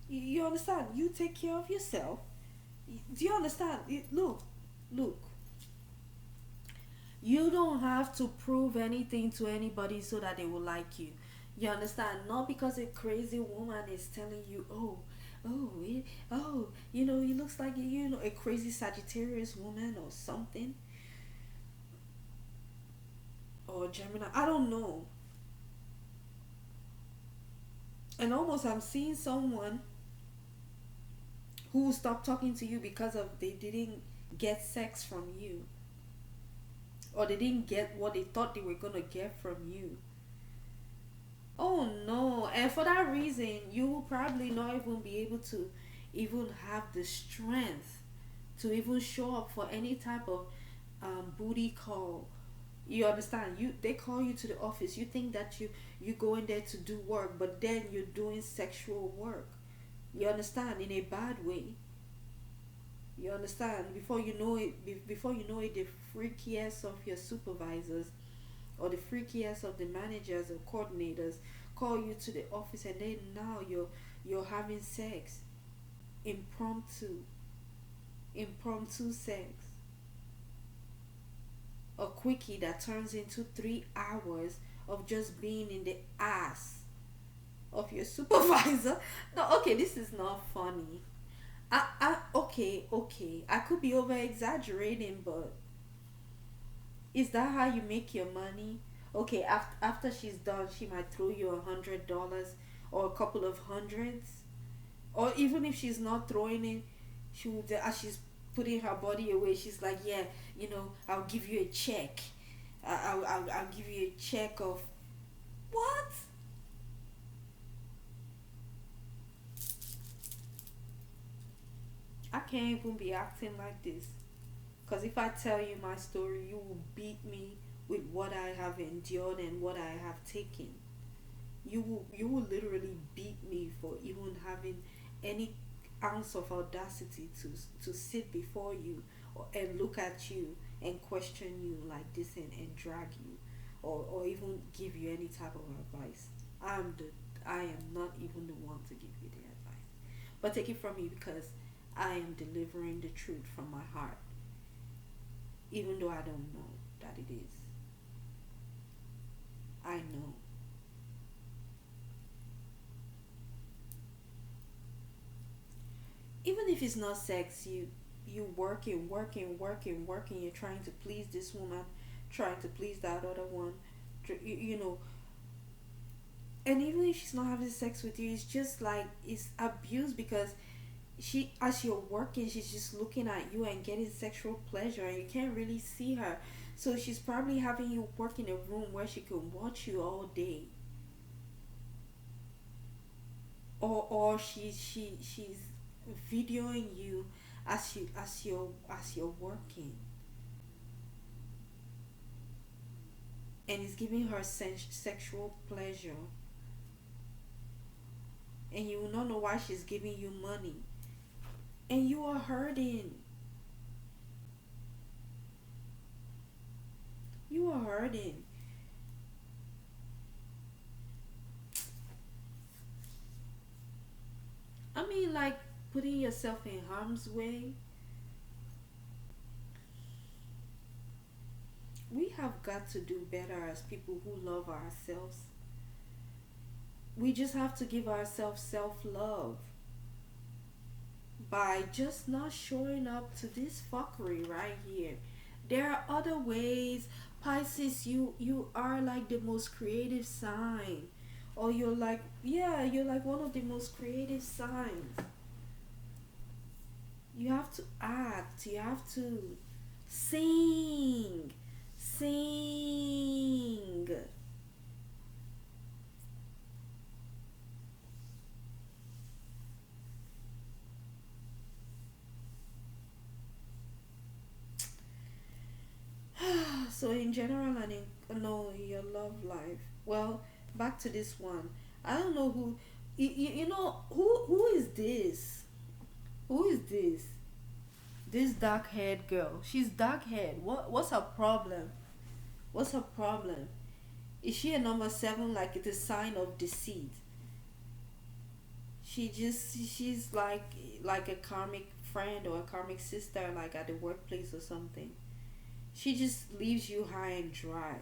You understand? You take care of yourself. Do you understand? Look. You don't have to prove anything to anybody so that they will like you. You understand? Not because a crazy woman is telling you, it looks like a crazy Sagittarius woman or something, or Gemini. I don't know. And almost I'm seeing someone who will stop talking to you because of they didn't get sex from you, or they didn't get what they thought they were gonna get from you. Oh no. And for that reason you will probably not even be able to even have the strength to even show up for any type of booty call. You understand? They call you to the office, you think that you go in there to do work, but then you're doing sexual work. You understand? In a bad way. You understand? Before you know it, the freakiest of your supervisors or the freakiest of the managers or coordinators call you to the office, and then now you're having sex, impromptu impromptu sex, a quickie that turns into 3 hours of just being in the ass of your supervisor. No, okay, this is not funny. Okay, I could be over exaggerating, but is that how you make your money? Okay, after she's done, she might throw you $100 or a couple of hundreds, or even if she's not throwing it, she would, as she's putting her body away, she's like, yeah, I'll give you a check. I'll give you a check of what? I can't even be acting like this. Because if I tell you my story, you will beat me with what I have endured and what I have taken. You will literally beat me for even having any ounce of audacity to sit before you, and look at you and question you like this, and drag you, or even give you any type of advice. I am not even the one to give you the advice. But take it from me, because I am delivering the truth from my heart, even though I don't know that it is. I know. Even if it's not sex, you working, you're trying to please this woman, trying to please that other one, you know. And even if she's not having sex with you, it's just like it's abuse, because as you're working, she's just looking at you and getting sexual pleasure, and you can't really see her. So she's probably having you work in a room where she can watch you all day, or she's videoing you as you're working, and it's giving her sexual pleasure, and you will not know why she's giving you money, and you are hurting. You are hurting. I mean, like, putting yourself in harm's way. We have got to do better as people who love ourselves. We just have to give ourselves self love by just not showing up to this fuckery right here. There are other ways. Pisces, you are like the most creative sign, or you're like, yeah, you're like one of the most creative signs. You have to act, you have to sing, sing. So in general, and in no, your love life, well, back to this one. I don't know who, you know, who is this, who is this? This dark haired girl. She's dark haired. What's her problem? What's her problem? Is she a number seven, like it's a sign of deceit? She's like a karmic friend or a karmic sister, like at the workplace or something. She just leaves you high and dry.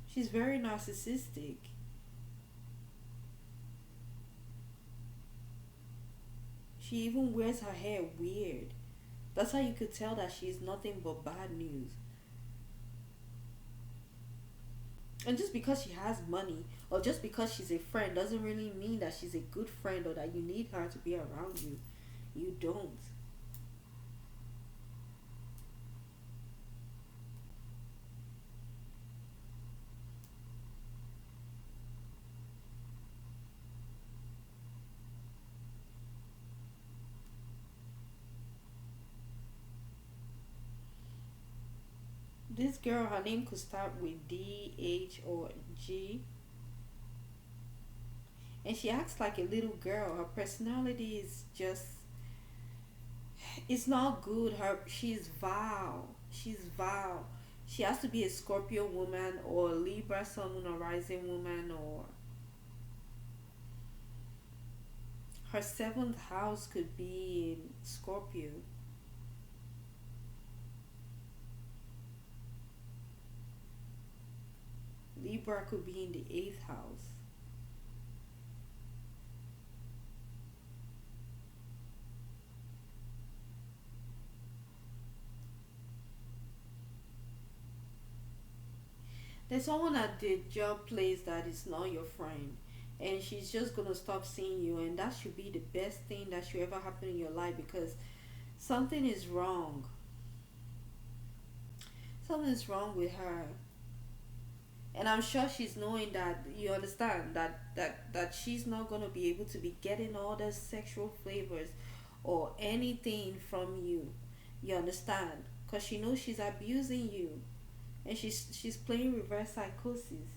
She's very narcissistic. She even wears her hair weird. That's how you could tell that she's nothing but bad news. And just because she has money or just because she's a friend doesn't really mean that she's a good friend or that you need her to be around you. You don't. This girl, her name could start with D, H, or G, and she acts like a little girl. Her personality is just, it's not good. She's vile. She's vile. She has to be a Scorpio woman or Libra, Sun, Moon, or Rising woman, or her seventh house could be in Scorpio. Libra could be in the eighth house. There's someone at the job place that is not your friend, and she's just gonna stop seeing you, and that should be the best thing that should ever happen in your life because something is wrong. Something is wrong with her. And I'm sure she's knowing that, you understand that she's not gonna be able to be getting all the sexual flavors or anything from you. You understand? Because she knows she's abusing you, and she's playing reverse psychosis,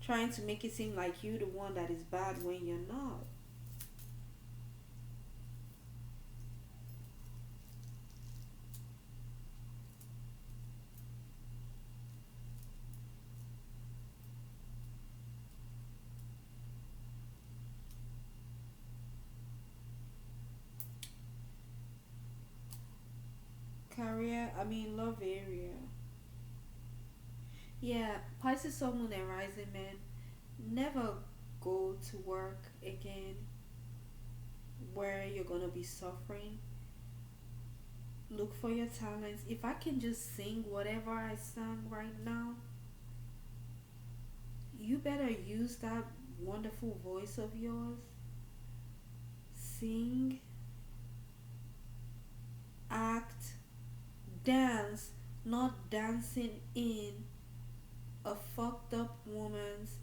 trying to make it seem like you're the one that is bad when you're not. Career, I mean love area. Yeah, Pisces, Sun, Moon, and Rising man. Never go to work again where you're gonna be suffering. Look for your talents. If I can just sing whatever I sang right now, you better use that wonderful voice of yours. Sing, act, dance, not dancing in a fucked up woman's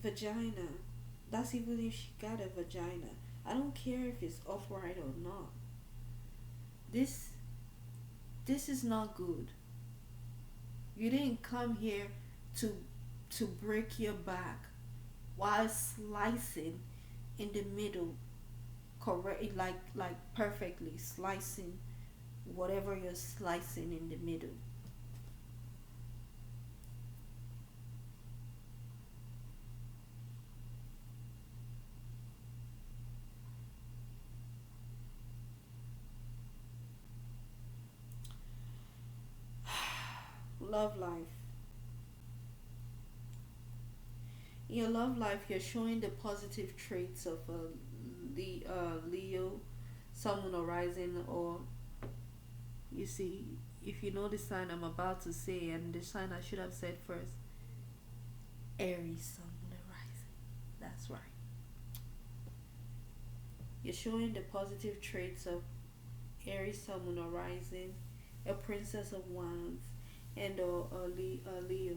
vagina. That's even if she got a vagina. I don't care if it's upright or not. This this is not good. You didn't come here to break your back while slicing in the middle, correct, like perfectly slicing whatever you're slicing in the middle. Love life. In your love life, you're showing the positive traits of Leo, someone arising, or you see, if you know the sign I'm about to say and the sign I should have said first, Aries, someone arising. That's right. You're showing the positive traits of Aries, someone arising, a princess of wands, and a Leo.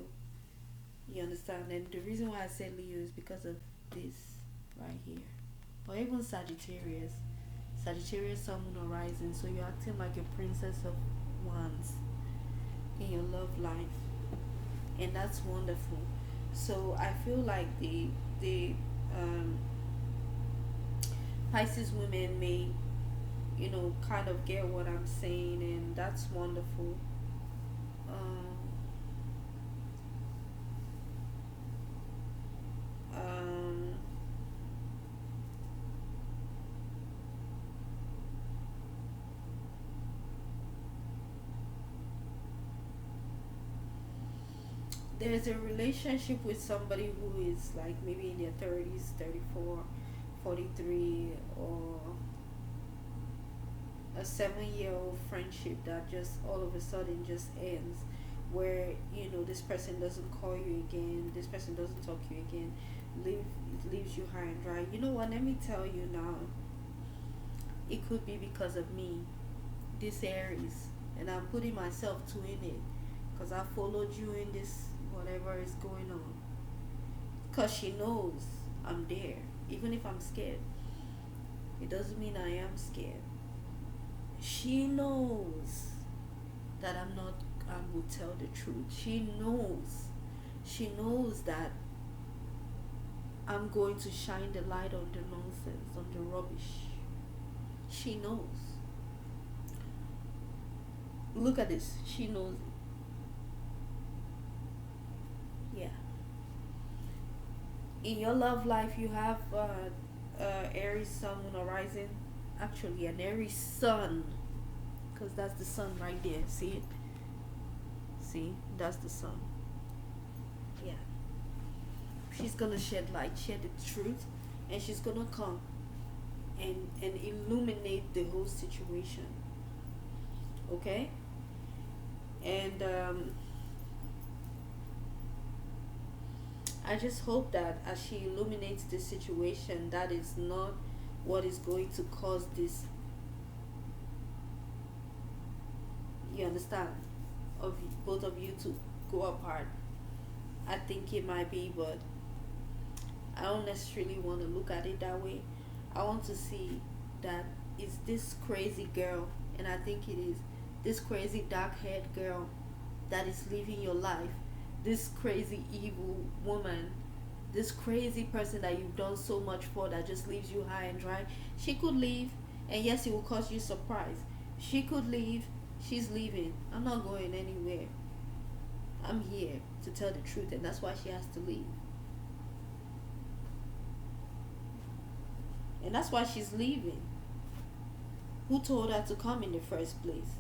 You understand? And the reason why I said Leo is because of this right here. Or even Sagittarius. Sagittarius, Sun, Moon, or Rising. So you're acting like a princess of wands in your love life. And that's wonderful. So I feel like the Pisces women may, kind of get what I'm saying, and that's wonderful. Um, um, there's a relationship with somebody who is like maybe in their 30s, 34, 43, or a 7-year-old friendship that just all of a sudden just ends, where this person doesn't call you again, this person doesn't talk to you again, leave it leaves you high and dry. You know what, let me tell you now, it could be because of me, this Aries, and I'm putting myself too in it, because I followed you in this whatever is going on, because she knows I'm there. Even if I'm scared, it doesn't mean I am scared. She knows that I'm not, I will tell the truth. She knows that I'm going to shine the light on the nonsense, on the rubbish. She knows. Look at this. She knows it. Yeah. In your love life, you have Aries Sun, Moon, Horizon. Actually, an Aries Sun, because that's the sun right there. See it? See? That's the sun. Yeah. She's gonna shed light, share the truth, and she's gonna come and illuminate the whole situation. Okay? And I just hope that as she illuminates the situation, that is not what is going to cause this, you understand, of both of you to go apart. I think it might be, but I don't necessarily want to look at it that way. I want to see that it's this crazy girl, and I think it is this crazy dark haired girl that is living your life, this crazy evil woman, this crazy person that you've done so much for that just leaves you high and dry. She could leave, and yes, it will cause you surprise. She could leave. She's leaving. I'm not going anywhere. I'm here to tell the truth, and that's why she has to leave. And that's why she's leaving. Who told her to come in the first place?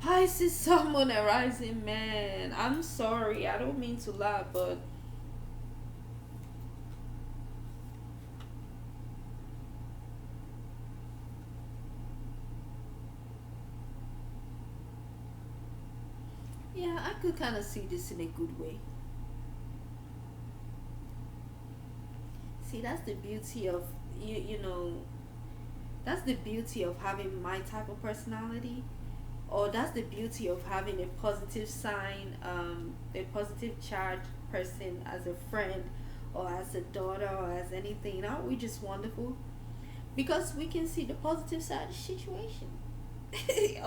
Pisces, someone arising, man. I'm sorry. I don't mean to lie, but yeah, I could kind of see this in a good way. See, that's the beauty of that's the beauty of having my type of personality, or that's the beauty of having a positive sign, a positive charged person as a friend, or as a daughter, or as anything. Aren't we just wonderful? Because we can see the positive side of the situation,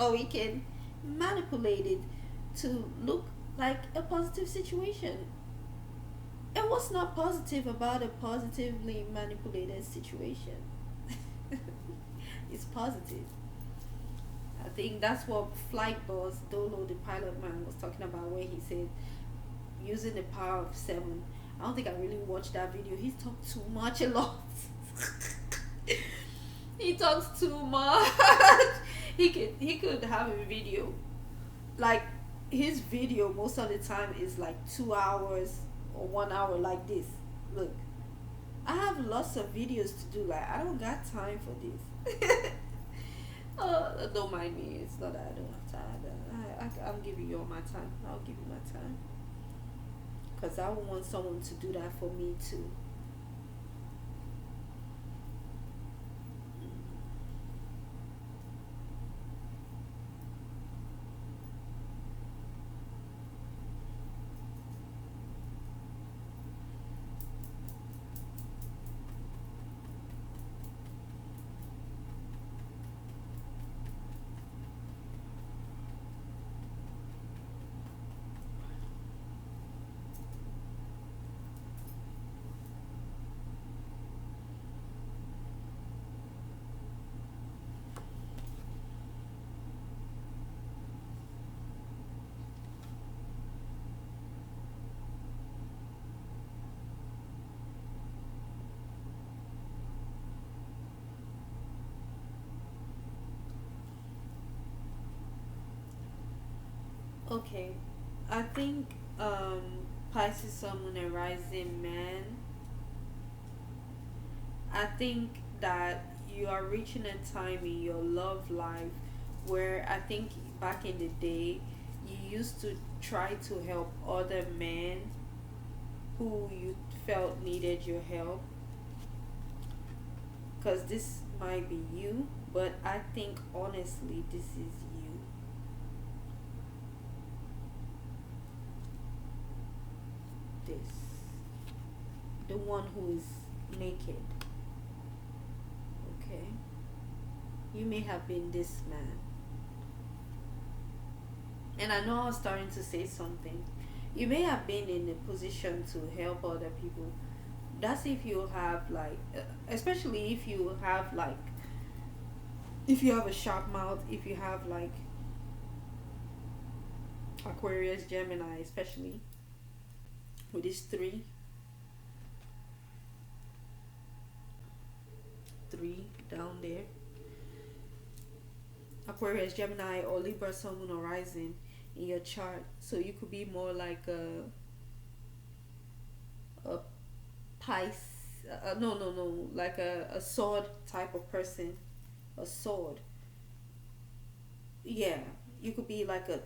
or we can manipulate it to look like a positive situation. And what's not positive about a positively manipulated situation? It's positive. I think that's what Flight Boss Dolo, the pilot man, was talking about, where he said using the power of seven. I don't think I really watched that video. He talked too much a lot. He talks too much. He could have a video, like his video most of the time is like 2 hours or 1 hour like this. Look, I have lots of videos to do. Like, I don't got time for this. Don't mind me. It's not that I don't have time. I'm giving you all my time. I'll give you my time. Because I would want someone to do that for me too. Okay, I think Pisces Sun Moon and Rising Man. I think that you are reaching a time in your love life where I think back in the day you used to try to help other men who you felt needed your help, because this might be you, but I think honestly this is you. This, the one who is naked. Okay, you may have been this man, and I know I was starting to say something. You may have been in a position to help other people. That's if you have like, especially if you have like, if you have a sharp mouth, if you have like Aquarius, Gemini, especially with these three down there. Aquarius, Gemini, or Libra, Sun, Moon, or Rising in your chart. So you could be more like a Pisces. No, no, no. Like a sword type of person. A sword. Yeah. You could be like a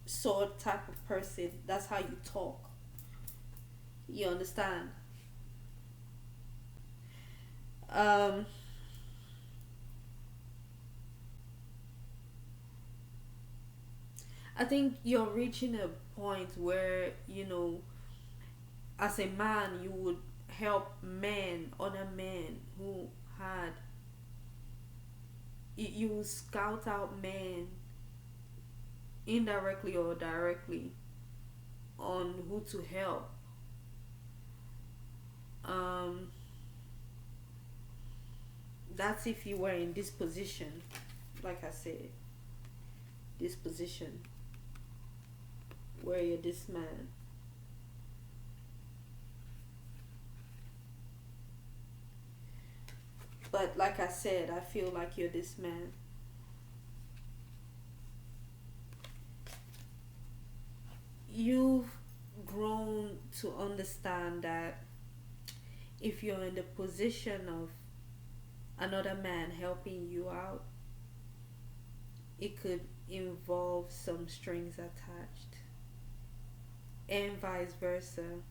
sword type of person. That's how you talk. You understand? Um, I think you're reaching a point where, as a man, you would help men, other men who had, you scout out men indirectly or directly on who to help. Um, that's if you were in this position, like I said, this position where you're this man. But like I said, I feel like you're this man. You've grown to understand that if you're in the position of another man helping you out, it could involve some strings attached, and vice versa.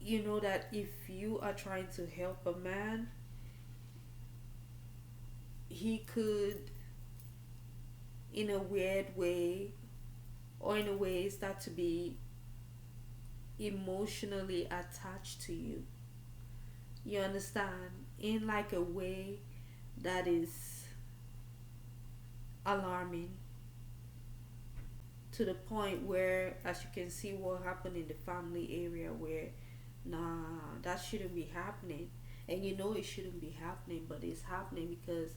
You know that if you are trying to help a man, he could, in a weird way, or in a way, start to be emotionally attached to you. You understand? In like a way that is alarming, to the point where, as you can see what happened in the family area, where nah, that shouldn't be happening, and you know it shouldn't be happening, but it's happening because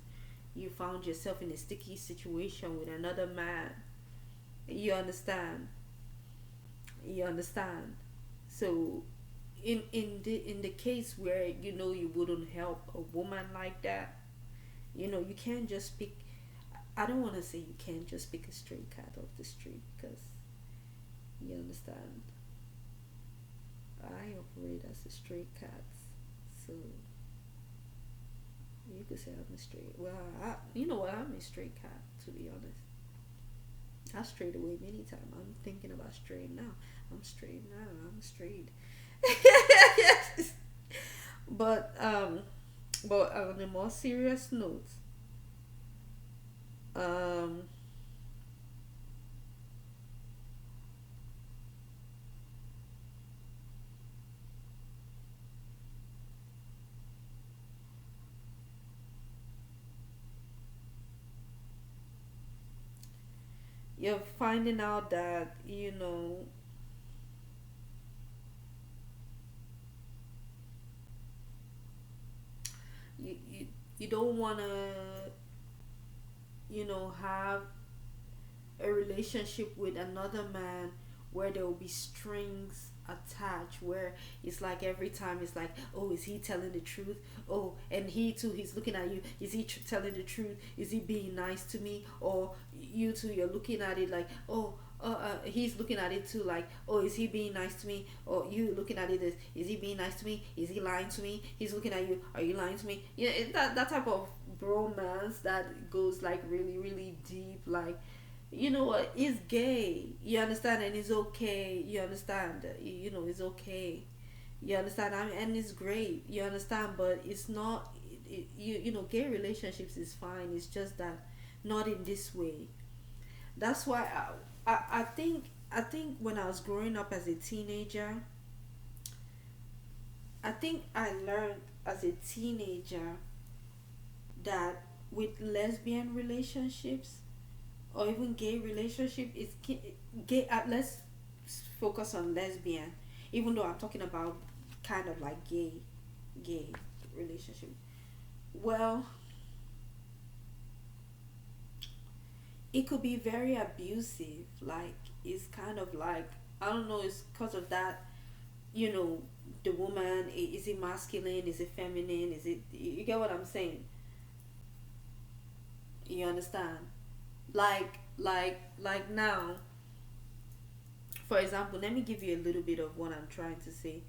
you found yourself in a sticky situation with another man. You understand? You understand? So in the case where you wouldn't help a woman like that, you can't just pick. I don't want to say you can't just pick a stray cat off the street, because you understand, I operate as a stray cat. So you could say I'm a stray. Well, you know what? I'm a stray cat, to be honest. I strayed away many times. I'm thinking about straying now. I'm strayed now. I'm strayed. but on a more serious note, um, you're finding out that you don't want to have a relationship with another man where there will be strings attached where it's like every time it's like, oh, is he telling the truth? Oh, and he too, he's looking at you, is he telling the truth? Is he being nice to me? Or you too, you're looking at it like, oh, he's looking at it too like, oh, is he being nice to me? Or you looking at it as, is he being nice to me? Is he lying to me? He's looking at you, are you lying to me? Yeah, that type of bromance that goes like really really deep, like, you know what, he's gay, you understand, and it's okay, you understand, you know, it's okay, you understand. And it's great, you understand, but it's not, you know, gay relationships is fine, it's just that not in this way. That's why I think when I was growing up as a teenager, I think I learned as a teenager that with lesbian relationships or even gay relationship, it's gay. Let's focus on lesbian, even though I'm talking about kind of like gay relationship. Well, it could be very abusive. Like, it's kind of like, I don't know. It's because of that. You know, the woman, is it masculine? Is it feminine? Is it, you get what I'm saying? You understand? Like now, for example, let me give you a little bit of what I'm trying to say.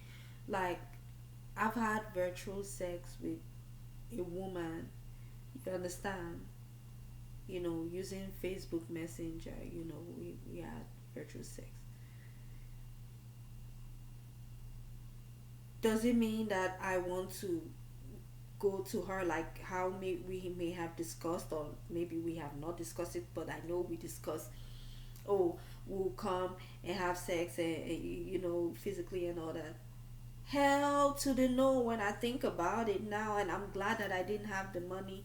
Like, I've had virtual sex with a woman, you understand, you know, using Facebook Messenger, you know, we had virtual sex. Does it mean that I want to go to her like how we may have discussed, or maybe we have not discussed it, but I know we discussed, oh, we'll come and have sex, and you know, physically and all that. Hell to the no when I think about it now, and I'm glad that I didn't have the money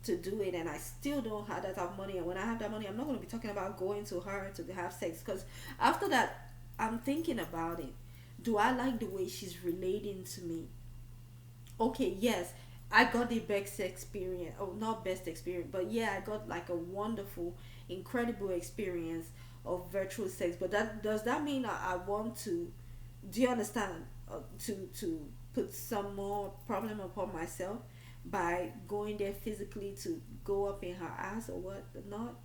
to do it, and I still don't have that type of money. And when I have that money, I'm not going to be talking about going to her to have sex, because after that, I'm thinking about it. Do I like the way she's relating to me? Okay, yes, I got the best experience. Oh, not best experience, but yeah, I got like a wonderful, incredible experience of virtual sex. But that, does that mean I want to? Do you understand? To put some more problem upon myself by going there physically to go up in her ass or what? Not,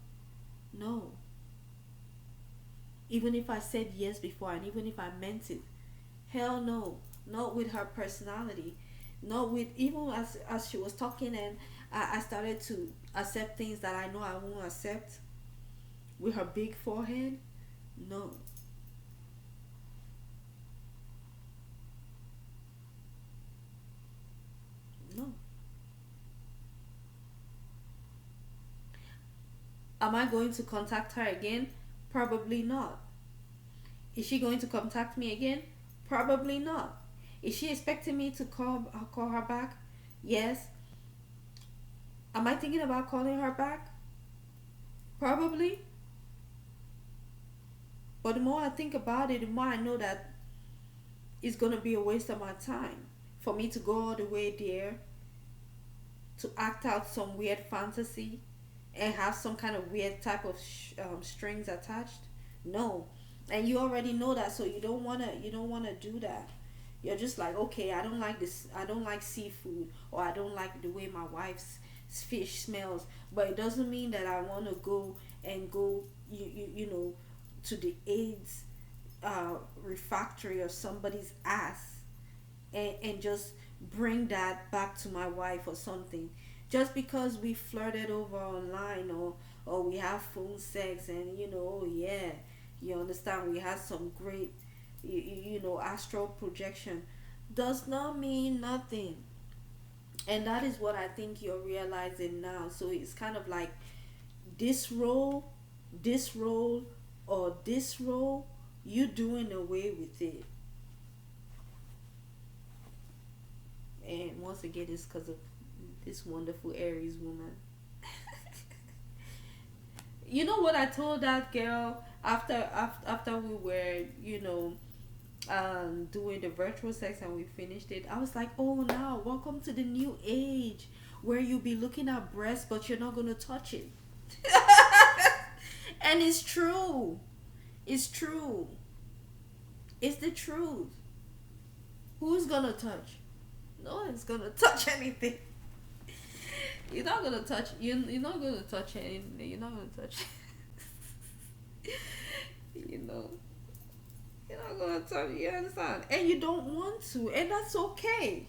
no. Even if I said yes before, and even if I meant it, hell no. Not with her personality. Not with, even as she was talking, and I started to accept things that I know I won't accept with her big forehead. No, no. Am I going to contact her again? Probably not. Is she going to contact me again? Probably not. Is she expecting me to call her back? Yes. Am I thinking about calling her back? Probably. But the more I think about it, the more I know that it's gonna be a waste of my time for me to go all the way there to act out some weird fantasy and have some kind of weird type of strings attached. No, and you already know that, so you don't wanna do that. You're just like, okay, I don't like this, I don't like seafood, or I don't like the way my wife's fish smells, but it doesn't mean that I want to go and go, you know, to the AIDS refactory of somebody's ass, and just bring that back to my wife or something, just because we flirted over online, or we have phone sex, and you know, oh yeah, you understand, we had some great, you know, astral projection, does not mean nothing. And that is what I think you're realizing now. So it's kind of like this role, this role, or this role, you doing away with it. And once again, it's because of this wonderful Aries woman. You know what I told that girl after we were, you know, doing the virtual sex and we finished it? I was like, oh, now welcome to the new age where you'll be looking at breasts, but you're not gonna touch it. And it's true. It's true. It's the truth. Who's gonna touch? No one's gonna touch anything. You're not gonna touch. You're not gonna touch anything. You're not gonna touch. you know. You're not gonna touch. You understand? And you don't want to, and that's okay.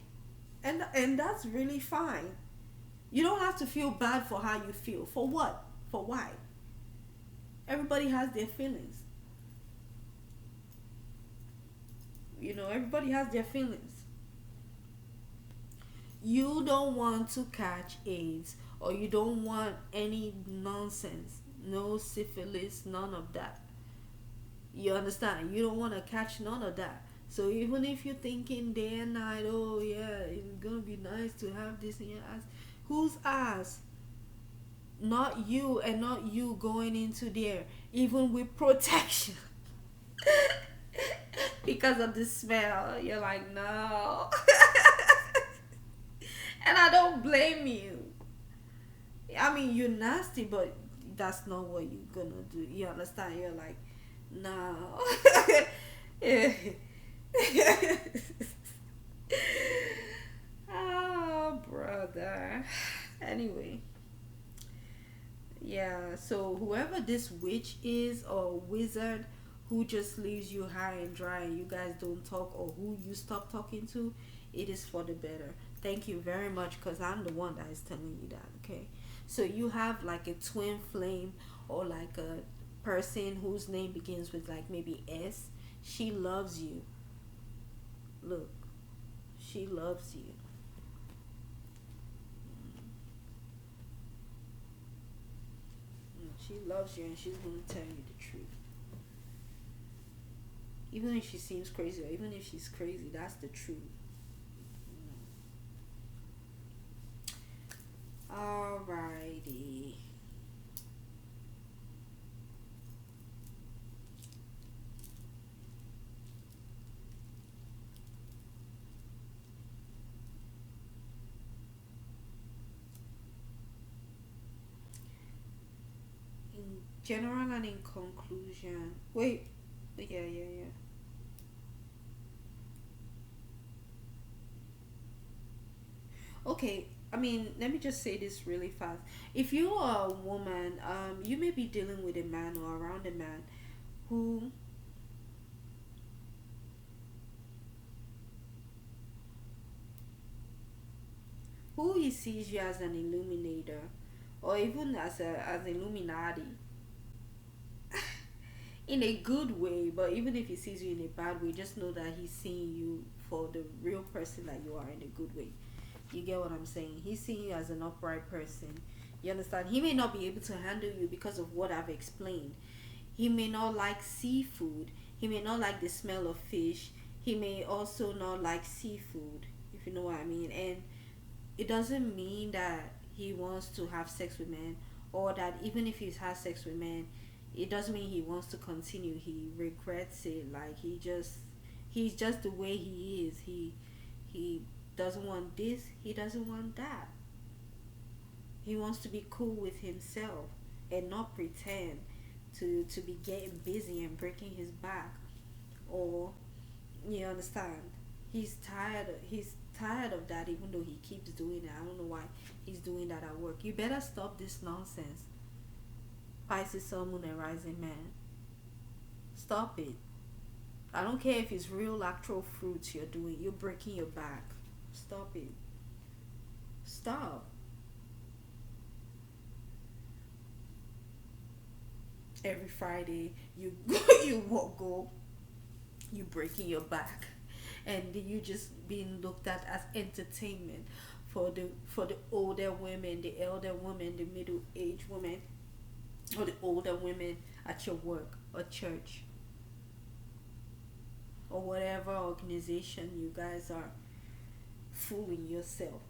And that's really fine. You don't have to feel bad for how you feel. For what? For why? Everybody has their feelings. Everybody has their feelings. You don't want to catch AIDS, or you don't want any nonsense, no syphilis, none of that. You understand? You don't want to catch none of that. So even if you're thinking day and night, oh yeah, it's gonna be nice to have this in your ass, whose ass? Not you, and not you going into there, even with protection. Because of the smell, you're like, no. And I don't blame you. I mean, you're nasty, but that's not what you're gonna do. You understand? You're like, no. Oh, brother. Anyway, yeah. So whoever this witch is or wizard who just leaves you high and dry and you guys don't talk, or who you stop talking to, it is for the better. Thank you very much, because I'm the one that is telling you that. Okay, so you have like a twin flame, or like a person whose name begins with like maybe S. She loves you. Look, she loves you. She loves you, and she's going to tell you the truth. Even if she seems crazy, or even if she's crazy, that's the truth. Alrighty. In general and in conclusion, wait, yeah. Okay, I mean, let me just say this really fast. If you are a woman, you may be dealing with a man or around a man who he sees you as an illuminator, or even as Illuminati, in a good way. But even if he sees you in a bad way, just know that he's seeing you for the real person that you are, in a good way. You get what I'm saying? He's seeing you as an upright person. You understand? He may not be able to handle you because of what I've explained. He may not like seafood. He may not like the smell of fish. He may also not like seafood, if you know what I mean. And it doesn't mean that he wants to have sex with men, or that even if he has sex with men, it doesn't mean he wants to continue. He regrets it. Like, he's just the way he is. He doesn't want this, he doesn't want that. He wants to be cool with himself and not pretend to be getting busy and breaking his back. Or, you understand, he's tired of that, even though he keeps doing it. I don't know why he's doing that at work. You better stop this nonsense. Pisces, Sun, Moon, and Rising Man. Stop it. I don't care if it's real actual fruits you're doing. You're breaking your back. Stop it. Stop. Every Friday you you won't go, you breaking your back, and you just being looked at as entertainment for the older women, the elder women, the middle aged women, or the older women at your work or church or whatever organization you guys are fooling yourself.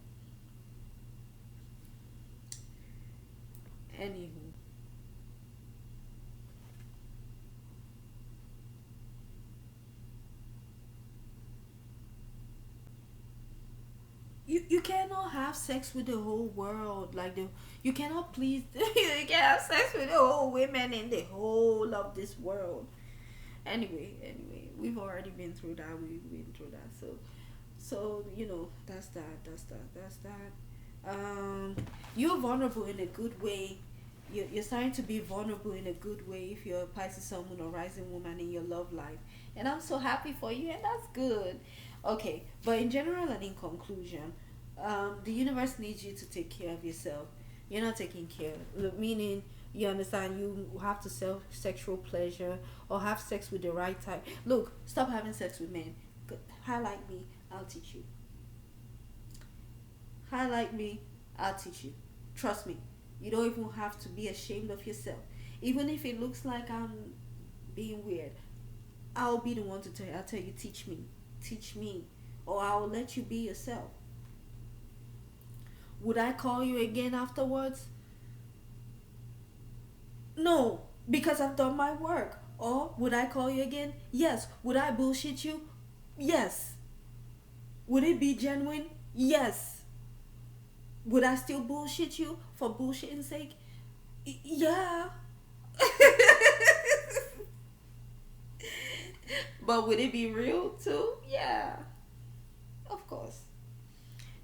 Anywho, you cannot have sex with the whole world. Like, you cannot please you can't have sex with the whole women in the whole of this world. Anyway, we've already been through that. We've been through that. So that's that. Um, you're vulnerable in a good way. You're starting to be vulnerable in a good way if you're a Pisces Sun, Moon, or Rising woman in your love life, and I'm so happy for you, and that's good. Okay, but in general and in conclusion, the universe needs you to take care of yourself. You're not taking care, meaning you understand you have to self sexual pleasure or have sex with the right type. Look, stop having sex with men. Highlight me, I'll teach you. Highlight me, I'll teach you. Trust me. You don't even have to be ashamed of yourself. Even if it looks like I'm being weird, I'll be the one to tell you. I'll tell you, teach me. Teach me. Or I'll let you be yourself. Would I call you again afterwards? No, because I've done my work. Or would I call you again? Yes. Would I bullshit you? Yes. Would it be genuine? Yes. Would I still bullshit you for bullshitting sake? Yeah. But would it be real too? Yeah. Of course.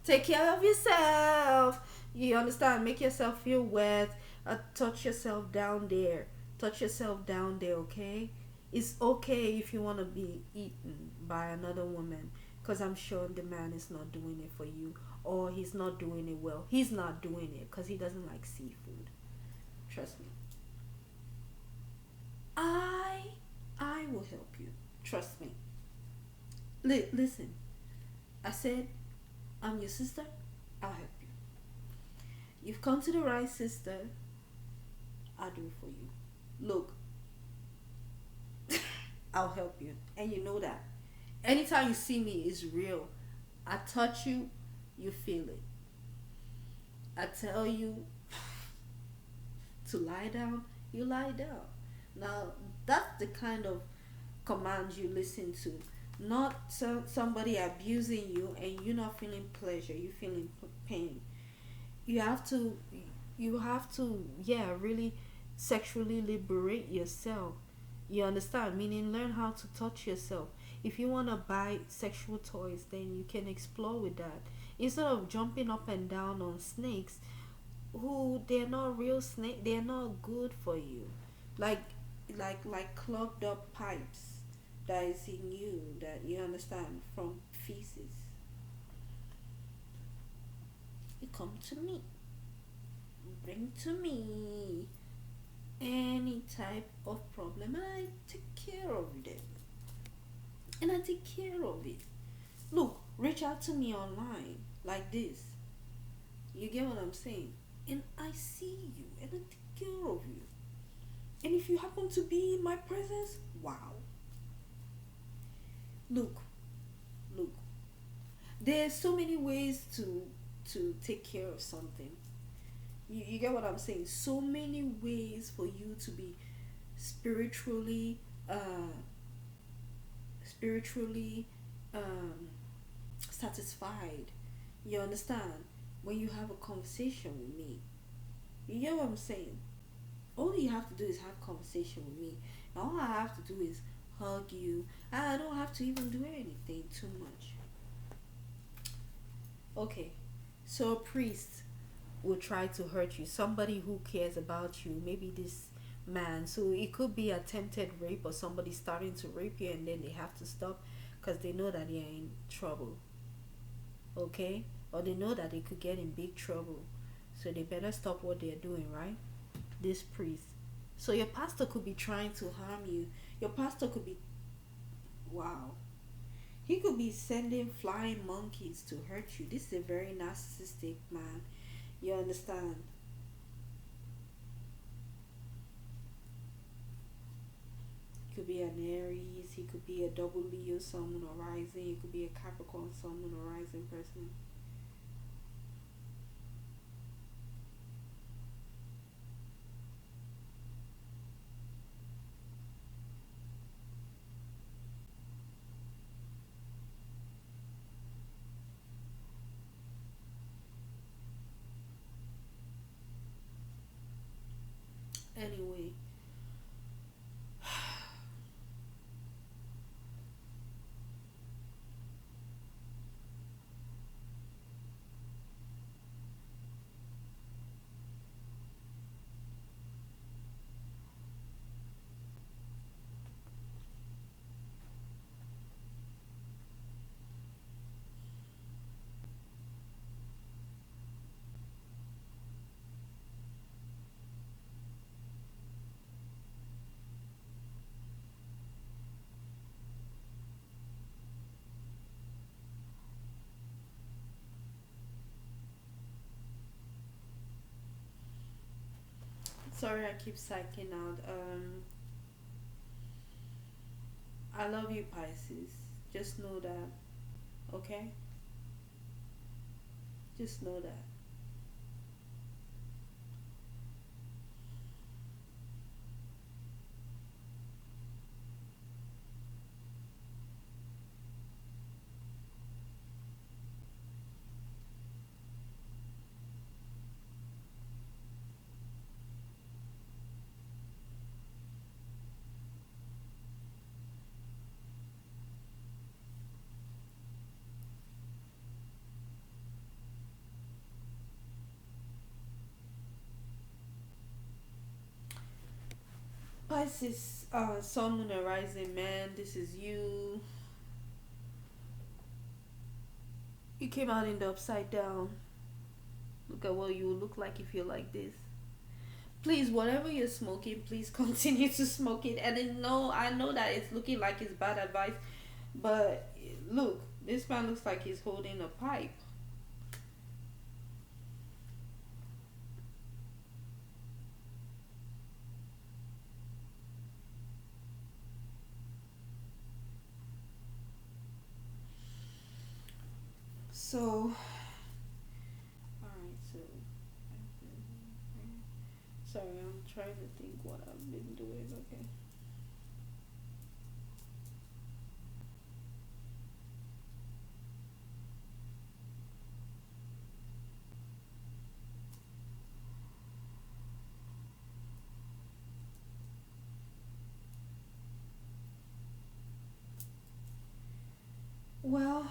Take care of yourself. You understand? Make yourself feel wet. Touch yourself down there. Touch yourself down there, okay? It's okay if you want to be eaten by another woman. Because I'm sure the man is not doing it for you. Or he's not doing it well. He's not doing it because he doesn't like seafood. Trust me. I I will help you. Trust me. Listen. I said I'm your sister. I'll help you. You've come to the right sister. I'll do it for you. Look, I'll help you. And you know that. Anytime you see me, it's real. I touch you, you feel it. I tell you to lie down, you lie down. Now, that's the kind of command you listen to. Not somebody abusing you and you're not feeling pleasure, you're feeling pain. You have to, yeah, really sexually liberate yourself. You understand? Meaning, learn how to touch yourself. If you want to buy sexual toys, then you can explore with that. Instead of jumping up and down on snakes, who they're not real snake, they're not good for you. Like, like clogged up pipes that is in you that you understand from feces. You come to me, bring to me any type of problem, and I take care of them. And I take care of it. Look, reach out to me online like this. You get what I'm saying? And I see you and I take care of you. And if you happen to be in my presence, wow. Look, look. There's so many ways to take care of something. You get what I'm saying? So many ways for you to be spiritually spiritually um satisfied. You understand? When you have a conversation with me. You get what I'm saying? All you have to do is have conversation with me. And all I have to do is hug you. I don't have to even do anything too much. Okay. So a priest will try to hurt you. Somebody who cares about you. Maybe this man. So it could be attempted rape or somebody starting to rape you and then they have to stop because they know that they're in trouble. Okay? Or they know that they could get in big trouble. So they better stop what they're doing, right? This priest. So your pastor could be trying to harm you. Your pastor could be, wow. He could be sending flying monkeys to hurt you. This is a very narcissistic man. You understand? He could be an Aries. He could be a double Leo, Sun, Moon, or Rising. He could be a Capricorn, Sun, Moon, or Rising person. Anyway, Sorry, I keep psyching out. I love you, Pisces. Just know that, okay? Just know that. Pisces, Sun, Moon, and Rising, man. This is you. You came out in the upside down. Look at what you will look like if you're like this. Please, whatever you're smoking, please continue to smoke it. And then, no, I know that it's looking like it's bad advice, but look, this man looks like he's holding a pipe. So, alright, so. Sorry, I'm trying to think what I've been doing. Okay. Well,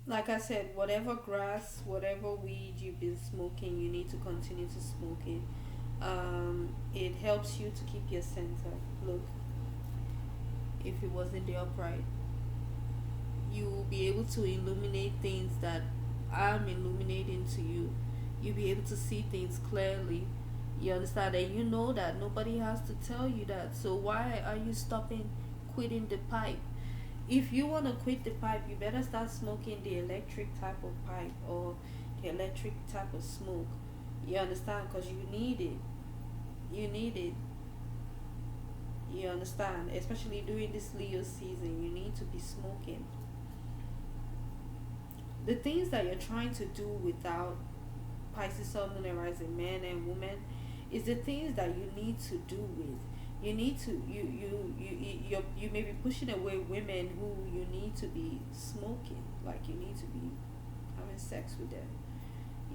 like I said, whatever grass, whatever weed you've been smoking, you need to continue to smoke it. It helps you to keep your center. Look, if it was in the upright, you will be able to illuminate things that I'm illuminating to you. You'll be able to see things clearly. You understand? And you know that nobody has to tell you that. So why are you stopping, quitting the pipe? If you want to quit the pipe, you better start smoking the electric type of pipe or the electric type of smoke. You understand? Because you need it. You need it. You understand? Especially during this Leo season, you need to be smoking. The things that you're trying to do without Pisces, Sun, Moon, and Rising, man and woman, is the things that you need to do with. You need to you may be pushing away women who you need to be smoking, like you need to be having sex with them.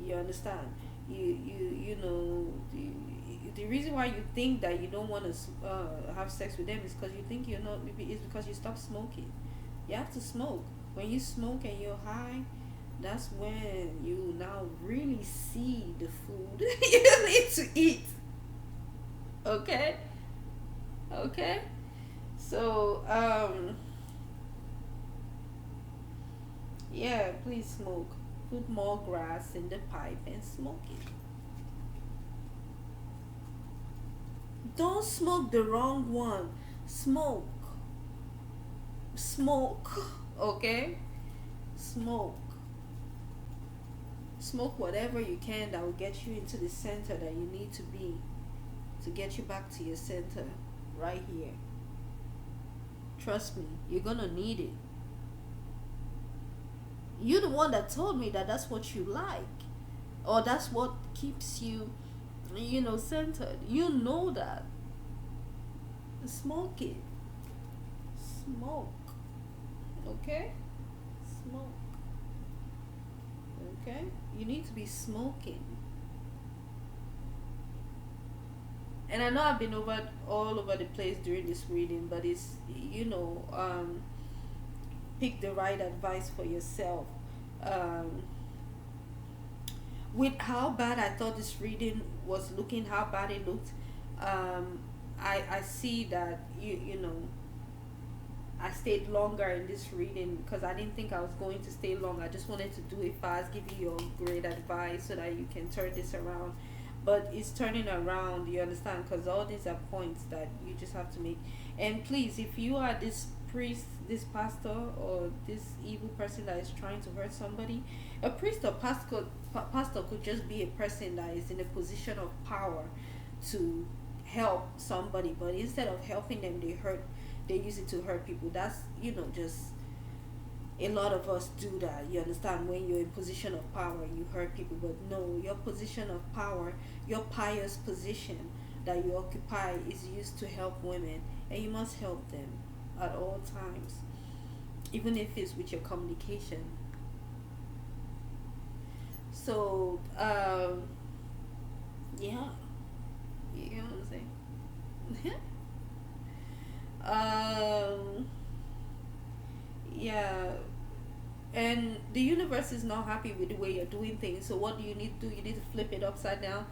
You understand? You know the reason why you think that you don't want to have sex with them is because you think you're not. Maybe it's because you stopped smoking. You have to smoke. When you smoke and you're high, that's when you now really see the food you need to eat. Okay? Okay? So, yeah, please smoke. Put more grass in the pipe and smoke it. Don't smoke the wrong one. Smoke. Smoke. Okay? Smoke. Smoke whatever you can that will get you into the center that you need to be, to get you back to your center right here. Trust me, you're gonna need it. You're the one that told me that that's what you like, or that's what keeps you, centered. You know that. Smoke it. Smoke. Okay? Smoke. Okay? You need to be smoking. And I know I've been all over the place during this reading, but it's, pick the right advice for yourself. Um, with how bad I thought this reading was looking, how bad it looked, um, I see that I stayed longer in this reading because I didn't think I was going to stay long. I just wanted to do it fast, give you your great advice so that you can turn this around. But it's turning around, you understand? Because all these are points that you just have to make. And please, if you are this priest, this pastor, or this evil person that is trying to hurt somebody, a priest or pastor could just be a person that is in a position of power to help somebody, but instead of helping them, they use it to hurt people. That's, just a lot of us do that. You understand? When you're in position of power, you hurt people. But no, your position of power, your pious position that you occupy, is used to help women, and you must help them at all times, even if it's with your communication. So, yeah, you know what I'm saying. um, yeah, and the universe is not happy with the way you're doing things. So what do you need to do? You need to flip it upside down.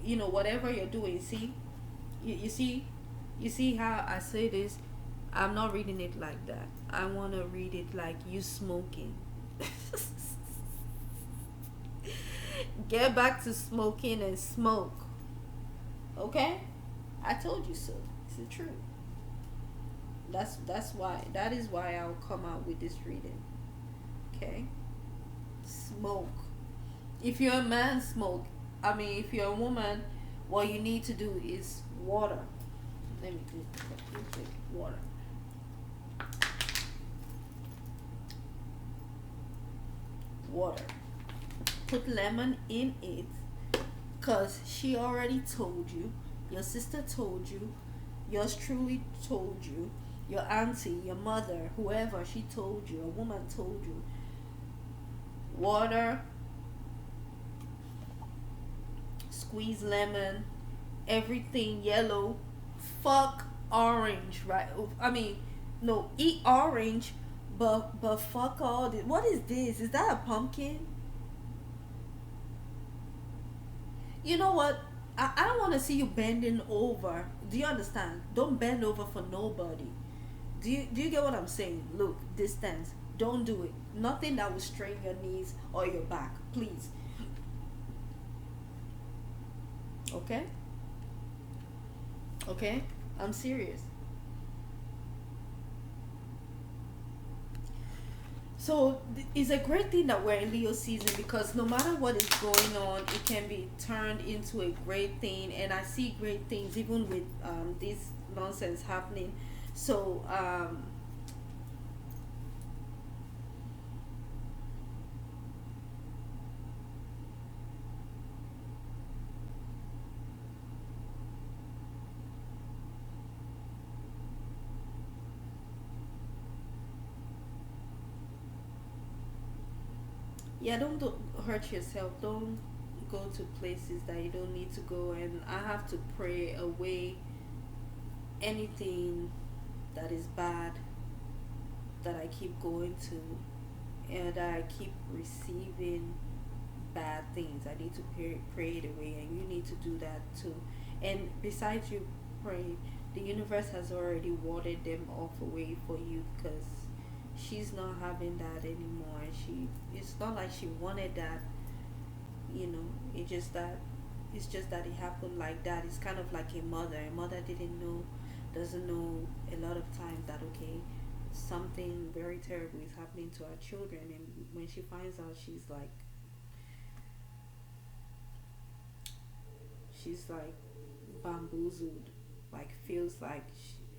Whatever you're doing. See, you see, how I say this. I'm not reading it like that. I want to read it like you smoking. Get back to smoking and smoke. Okay? I told you so. It's the truth. That is why I'll come out with this reading. Okay? Smoke. If you're a man, smoke. I mean, if you're a woman, what you need to do is water. Let me do water. Water. Put lemon in it, because she already told you, your sister told you, yours truly told you, your auntie, your mother, whoever, she told you, a woman told you. Water, squeeze lemon, everything yellow, fuck orange, right? I mean, no, eat orange, but fuck all this. What is this? Is that a pumpkin? You know what? I don't want to see you bending over. Do you understand? Don't bend over for nobody. Do you get what I'm saying? Look, distance. Don't do it. Nothing that will strain your knees or your back. Please. Okay? Okay? I'm serious. So it's a great thing that we're in Leo season, because no matter what is going on, it can be turned into a great thing. And I see great things even with this nonsense happening. So yeah, don't hurt yourself. Don't go to places that you don't need to go. And I have to pray away anything that is bad that I keep going to, and that I keep receiving bad things. I need to pray it away, and you need to do that too. And besides you praying, the universe has already warded them off away for you, because she's not having that anymore. It's not like she wanted that, it's just that it happened like that. It's kind of like a mother didn't know, doesn't know a lot of times that, okay, something very terrible is happening to our children, and when she finds out, she's like bamboozled, like feels like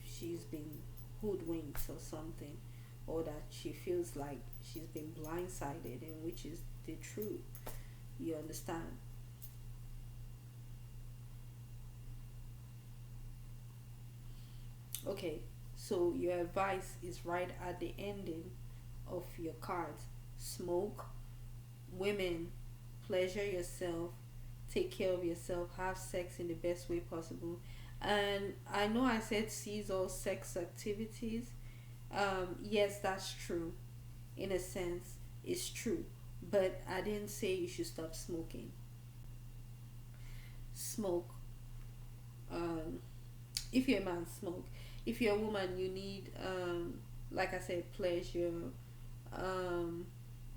she's been hoodwinked or something, or that she feels like she's been blindsided, and which is the truth. You understand? Okay, so your advice is right at the ending of your cards. Smoke, women, pleasure yourself, take care of yourself, have sex in the best way possible. And I know I said cease all sex activities. Yes, that's true. In a sense, it's true. But I didn't say you should stop smoking. Smoke. Um, if you're a man, smoke. If you're a woman, you need like I said, um,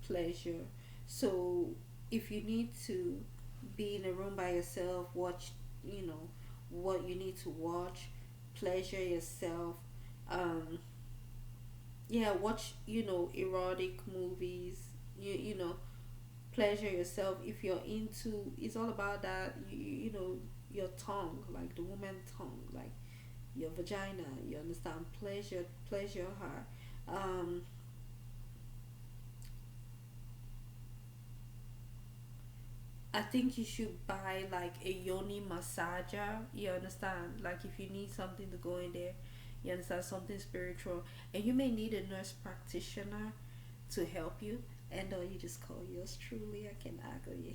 pleasure. So if you need to be in a room by yourself, watch, you know, what you need to watch, pleasure yourself. Um, yeah, watch, erotic movies. You know, pleasure yourself. If you're into, it's all about that. You know, your tongue, like the woman tongue, like your vagina. You understand? Pleasure her. I think you should buy like a yoni massager. You understand? Like if you need something to go in there, you understand, something spiritual, and you may need a nurse practitioner to help you. And you just call yours truly. I can argue you.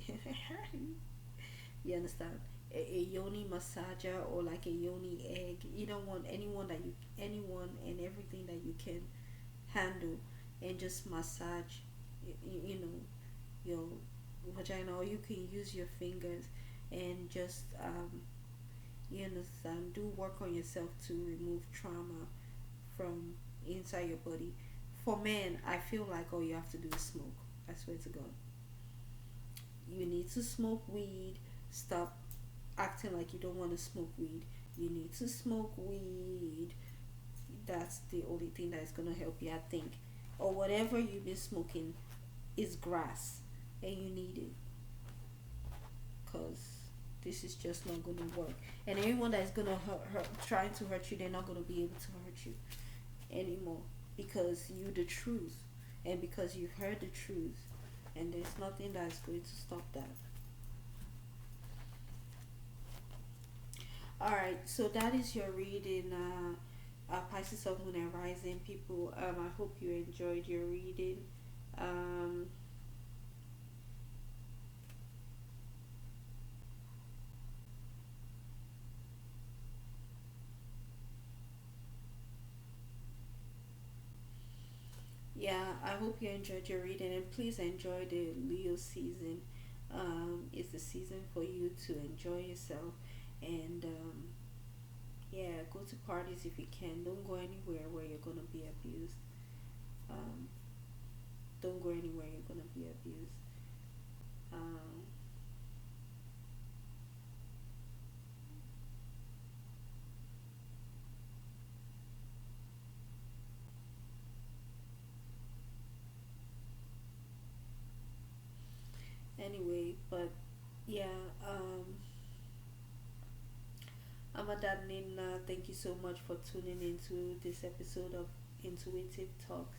You understand? A yoni massager or like a yoni egg. You don't want anyone and everything that you can handle, and just massage. You know, your vagina, or you can use your fingers and just you understand, do work on yourself to remove trauma from inside your body. For men, I feel like all you have to do is smoke. I swear to God, you need to smoke weed. Stop acting like you don't want to smoke weed. You need to smoke weed. That's the only thing that is gonna help you, I think. Or whatever you've been smoking is grass, and you need it, because this is just not going to work. And anyone that is going to trying to hurt you, they're not going to be able to hurt you anymore, because you the truth, and because you've heard the truth, and there's nothing that is going to stop that. All right, so that is your reading, Pisces of Moon and Rising people. I hope you enjoyed your reading. Um, Yeah, I hope you enjoyed your reading, and please enjoy the Leo season. It's the season for you to enjoy yourself, and yeah, go to parties if you can. Don't go anywhere where you're gonna be abused. Um, don't go anywhere you're gonna be abused. Um, anyway, but yeah, Amadan Nina, thank you so much for tuning into this episode of Intuitive Talks.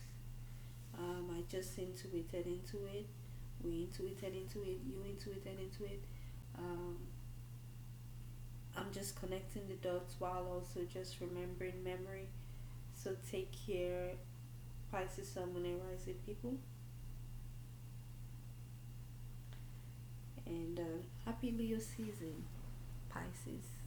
I just intuited into it. We intuited into it. You intuited into it. Um, I'm just connecting the dots while also just remembering memory. So take care, Pisces, Sun, Moon, and Rising people, and happy Leo season, Pisces.